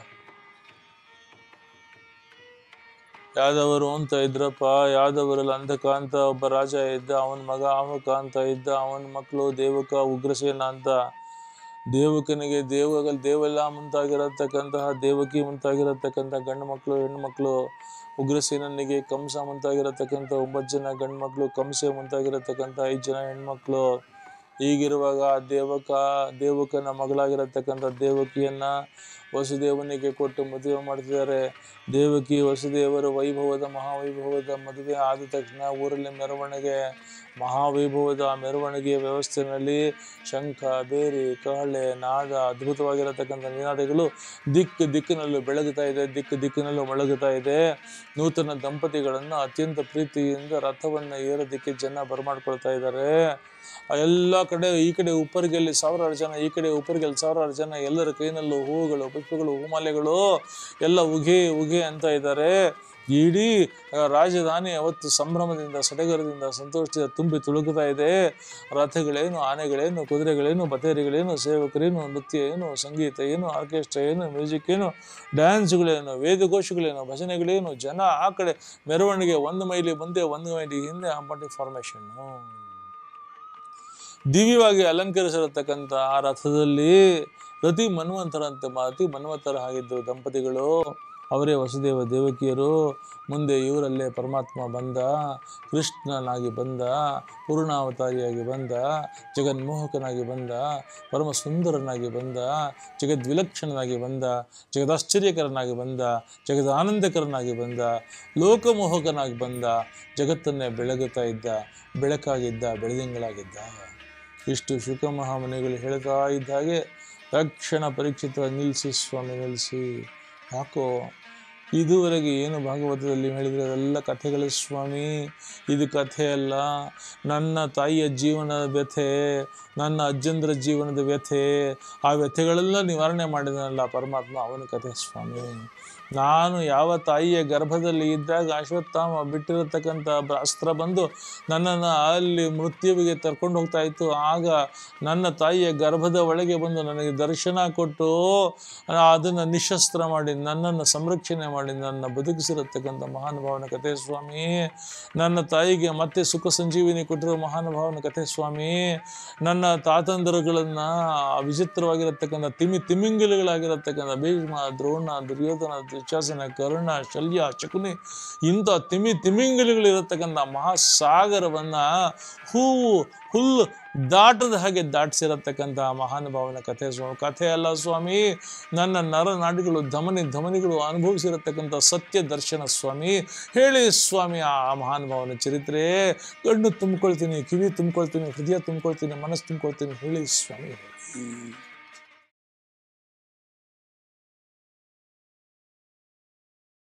ಯಾದವರು ಅಂತ ಇದ್ರಪ್ಪ, ಯಾದವರಲ್ಲಿ ಅಂಧಕ ಅಂತ ಒಬ್ಬ ರಾಜ ಇದ್ದ, ಅವನ ಮಗ ಅಮುಕ ಅಂತ ಇದ್ದ, ಅವನ ಮಕ್ಕಳು ದೇವಕ, ಉಗ್ರಸೇನ ಅಂತ. ದೇವಕನಿಗೆ ದೇವೆಲ್ಲ ಮುಂತಾಗಿರತಕ್ಕಂತಹ ದೇವಕಿ ಮುಂತಾಗಿರತಕ್ಕಂಥ ಗಂಡು ಮಕ್ಕಳು ಹೆಣ್ಣು ಮಕ್ಕಳು. ಉಗ್ರಸೇನಿಗೆ ಕಂಸ ಮುಂತಾಗಿರತಕ್ಕಂಥ 9 ಜನ ಗಂಡು ಮಕ್ಕಳು, ಕಂಸೆ ಮುಂತಾಗಿರತಕ್ಕಂಥ 5 ಜನ ಹೆಣ್ಮಕ್ಳು. ಹೀಗಿರುವಾಗ ದೇವಕನ ಮಗಳಾಗಿರತಕ್ಕಂಥ ದೇವಕಿಯನ್ನ ವಸುದೇವನಿಗೆ ಕೊಟ್ಟು ಮದುವೆ ಮಾಡ್ತಿದ್ದಾರೆ. ದೇವಕಿ ವಸುದೇವರ ಮಹಾವೈಭವದ ಮದುವೆ ಆದ ತಕ್ಷಣ ಊರಲ್ಲಿ ಮೆರವಣಿಗೆ, ಮಹಾವೈಭವದ ಮೆರವಣಿಗೆಯ ವ್ಯವಸ್ಥೆಯಲ್ಲಿ ಶಂಖ, ಬೇರಿ, ಕಹಳೆ, ನಾದ, ಅದ್ಭುತವಾಗಿರತಕ್ಕಂಥ ನಿನಾದಗಳು ದಿಕ್ಕಿನಲ್ಲೂ ದಿಕ್ಕಿನಲ್ಲೂ ಮೊಳಗುತ್ತಾ ಇದೆ. ನೂತನ ದಂಪತಿಗಳನ್ನು ಅತ್ಯಂತ ಪ್ರೀತಿಯಿಂದ ರಥವನ್ನು ಏರೋದಕ್ಕೆ ಜನ ಬರಮಾಡ್ಕೊಳ್ತಾ ಇದ್ದಾರೆ. ಎಲ್ಲ ಕಡೆ, ಈ ಕಡೆ ಉಪ್ಪರಿಗೆಯಲ್ಲಿ 1000 ಜನ, ಈ ಕಡೆ ಉಪ್ಪರಿಗೆಲ್ಲಿ 1000 ಜನ. ಎಲ್ಲರ ಕೈನಲ್ಲೂ ಹೂವುಗಳು, ಪುಷ್ಪಗಳು, ಹೂಮಾಲೆಗಳು ಎಲ್ಲ ಉಗೆ ಅಂತ ಇದ್ದಾರೆ. ಇಡೀ ರಾಜಧಾನಿ ಅವತ್ತು ಸಂಭ್ರಮದಿಂದ, ಸಡಗರದಿಂದ, ಸಂತೋಷದಿಂದ ತುಂಬಿ ತುಳುಕುತ್ತಾ ಇದೆ. ರಥಗಳೇನು, ಆನೆಗಳೇನು, ಕುದುರೆಗಳೇನು, ಬತೇರಿಗಳೇನು, ಸೇವಕರೇನು, ನೃತ್ಯ ಏನು, ಸಂಗೀತ ಏನು, ಆರ್ಕೆಸ್ಟ್ರಾ ಏನು, ಮ್ಯೂಸಿಕ್ ಏನು, ಡ್ಯಾನ್ಸ್ಗಳೇನು, ವೇದಘೋಷಗಳೇನು, ಭಜನೆಗಳೇನು. ಜನ ಆ ಕಡೆ ಮೆರವಣಿಗೆ 1 ಮೈಲಿ ಮುಂದೆ 1 ಮೈಲಿ ಹಿಂದೆ ಅಂಬಾಟಿ ಫಾರ್ಮೇಶನ್ನು. ದಿವ್ಯವಾಗಿ ಅಲಂಕರಿಸಿರತಕ್ಕಂಥ ಆ ರಥದಲ್ಲಿ ಅತಿ ಮನ್ವಂತರ ಆಗಿದ್ದು ದಂಪತಿಗಳು. ಅವರೇ ವಸುದೇವ ದೇವಕಿಯರು. ಮುಂದೆ ಇವರಲ್ಲೇ ಪರಮಾತ್ಮ ಬಂದ, ಕೃಷ್ಣನಾಗಿ ಬಂದ, ಪೂರ್ಣಾವತಾರಿಯಾಗಿ ಬಂದ, ಜಗನ್ಮೋಹಕನಾಗಿ ಬಂದ, ಪರಮ ಸುಂದರನಾಗಿ ಬಂದ, ಜಗದ್ವಿಲಕ್ಷಣನಾಗಿ ಬಂದ, ಜಗದಾಶ್ಚರ್ಯಕರನಾಗಿ ಬಂದ, ಜಗದಾನಂದಕರನಾಗಿ ಬಂದ, ಲೋಕಮೋಹಕನಾಗಿ ಬಂದ, ಜಗತ್ತನ್ನೇ ಬೆಳಗುತ್ತಾ ಇದ್ದ, ಬೆಳಕಾಗಿದ್ದ, ಬೆಳದಿಂಗಳಾಗಿದ್ದ. ಇಷ್ಟು ಶುಕ ಮಹಾಮುನಿಗಳು ಹೇಳ್ತಾ ಇದ್ದ ಹಾಗೆ ತಕ್ಷಣ ಪರೀಕ್ಷಿತ, ನಿಲ್ಲಿಸಿ ಸ್ವಾಮಿ ನಿಲ್ಲಿಸಿ, ಯಾಕೋ ಇದುವರೆಗೆ ಏನು ಭಾಗವತದಲ್ಲಿ ಹೇಳಿದರೆ ಅದೆಲ್ಲ ಕಥೆಗಳು ಸ್ವಾಮಿ, ಇದು ಕಥೆ ಅಲ್ಲ, ನನ್ನ ತಾಯಿಯ ಜೀವನದ ವ್ಯಥೆ, ನನ್ನ ಅಜ್ಜಂದ್ರ ಜೀವನದ ವ್ಯಥೆ, ಆ ವ್ಯಥೆಗಳೆಲ್ಲ ನಿವಾರಣೆ ಮಾಡಿದನಲ್ಲ ಪರಮಾತ್ಮ, ಅವನ ಕಥೆ ಸ್ವಾಮಿ. ನಾನು ಯಾವ ತಾಯಿಯ ಗರ್ಭದಲ್ಲಿ ಇದ್ದಾಗ ಅಶ್ವತ್ಥಾಮ ಬಿಟ್ಟಿರತಕ್ಕಂಥ ಅಸ್ತ್ರ ಬಂದು ನನ್ನನ್ನು ಅಲ್ಲಿ ಮೃತ್ಯುವಿಗೆ ಕರ್ಕೊಂಡು ಹೋಗ್ತಾ ಇತ್ತು, ಆಗ ನನ್ನ ತಾಯಿಯ ಗರ್ಭದ ಒಳಗೆ ಬಂದು ನನಗೆ ದರ್ಶನ ಕೊಟ್ಟು ಅದನ್ನು ನಿಶಸ್ತ್ರ ಮಾಡಿ ನನ್ನನ್ನು ಸಂರಕ್ಷಣೆ ಮಾಡಿ ನನ್ನ ಬದುಕಿಸಿರತಕ್ಕಂಥ ಮಹಾನುಭಾವನ ಕಥೆ ಸ್ವಾಮಿ. ನನ್ನ ತಾಯಿಗೆ ಮತ್ತೆ ಸುಖ ಸಂಜೀವಿನಿ ಕೊಟ್ಟಿರೋ ಮಹಾನುಭಾವನ ಕಥೆ ಸ್ವಾಮಿ. ನನ್ನ ತಾತಂದರುಗಳನ್ನು ವಿಚಿತ್ರವಾಗಿರತಕ್ಕಂಥ ತಿಮಿಂಗಿಲುಗಳಾಗಿರತಕ್ಕಂಥ ಭೀಷ್ಮ, ದ್ರೋಣ, ದುರ್ಯೋಧನ, ದುಶ್ಯಾಸನ, ಕರ್ಣ, ಶಲ್ಯ, ಶಕುನಿ, ಇಂಥ ತಿಮಿಂಗಿಲುಗಳಿರತಕ್ಕಂಥ ಮಹಾಸಾಗರವನ್ನು ಹೂವು ಹುಲ್ಲು ದಾಟದ ಹಾಗೆ ದಾಟಿಸಿರತಕ್ಕಂಥ ಮಹಾನುಭಾವನ ಕಥೆ ಸ್ವಾಮಿ. ಕಥೆ ಅಲ್ಲ ಸ್ವಾಮಿ, ನನ್ನ ನರನಾಡಿಗಳು ಧಮನಿಗಳು ಅನುಭವಿಸಿರತಕ್ಕಂಥ ಸತ್ಯ ದರ್ಶನ ಸ್ವಾಮಿ. ಹೇಳಿ ಸ್ವಾಮಿ ಆ ಮಹಾನುಭಾವನ ಚರಿತ್ರೆ. ಕಣ್ಣು ತುಂಬಿಕೊಳ್ತೀನಿ, ಕಿವಿ ತುಂಬಿಕೊಳ್ತೀನಿ, ಹೃದಯ ತುಂಬಿಕೊಳ್ತೀನಿ, ಮನಸ್ಸು ತುಂಬಿಕೊಳ್ತೀನಿ, ಹೇಳಿ ಸ್ವಾಮಿ.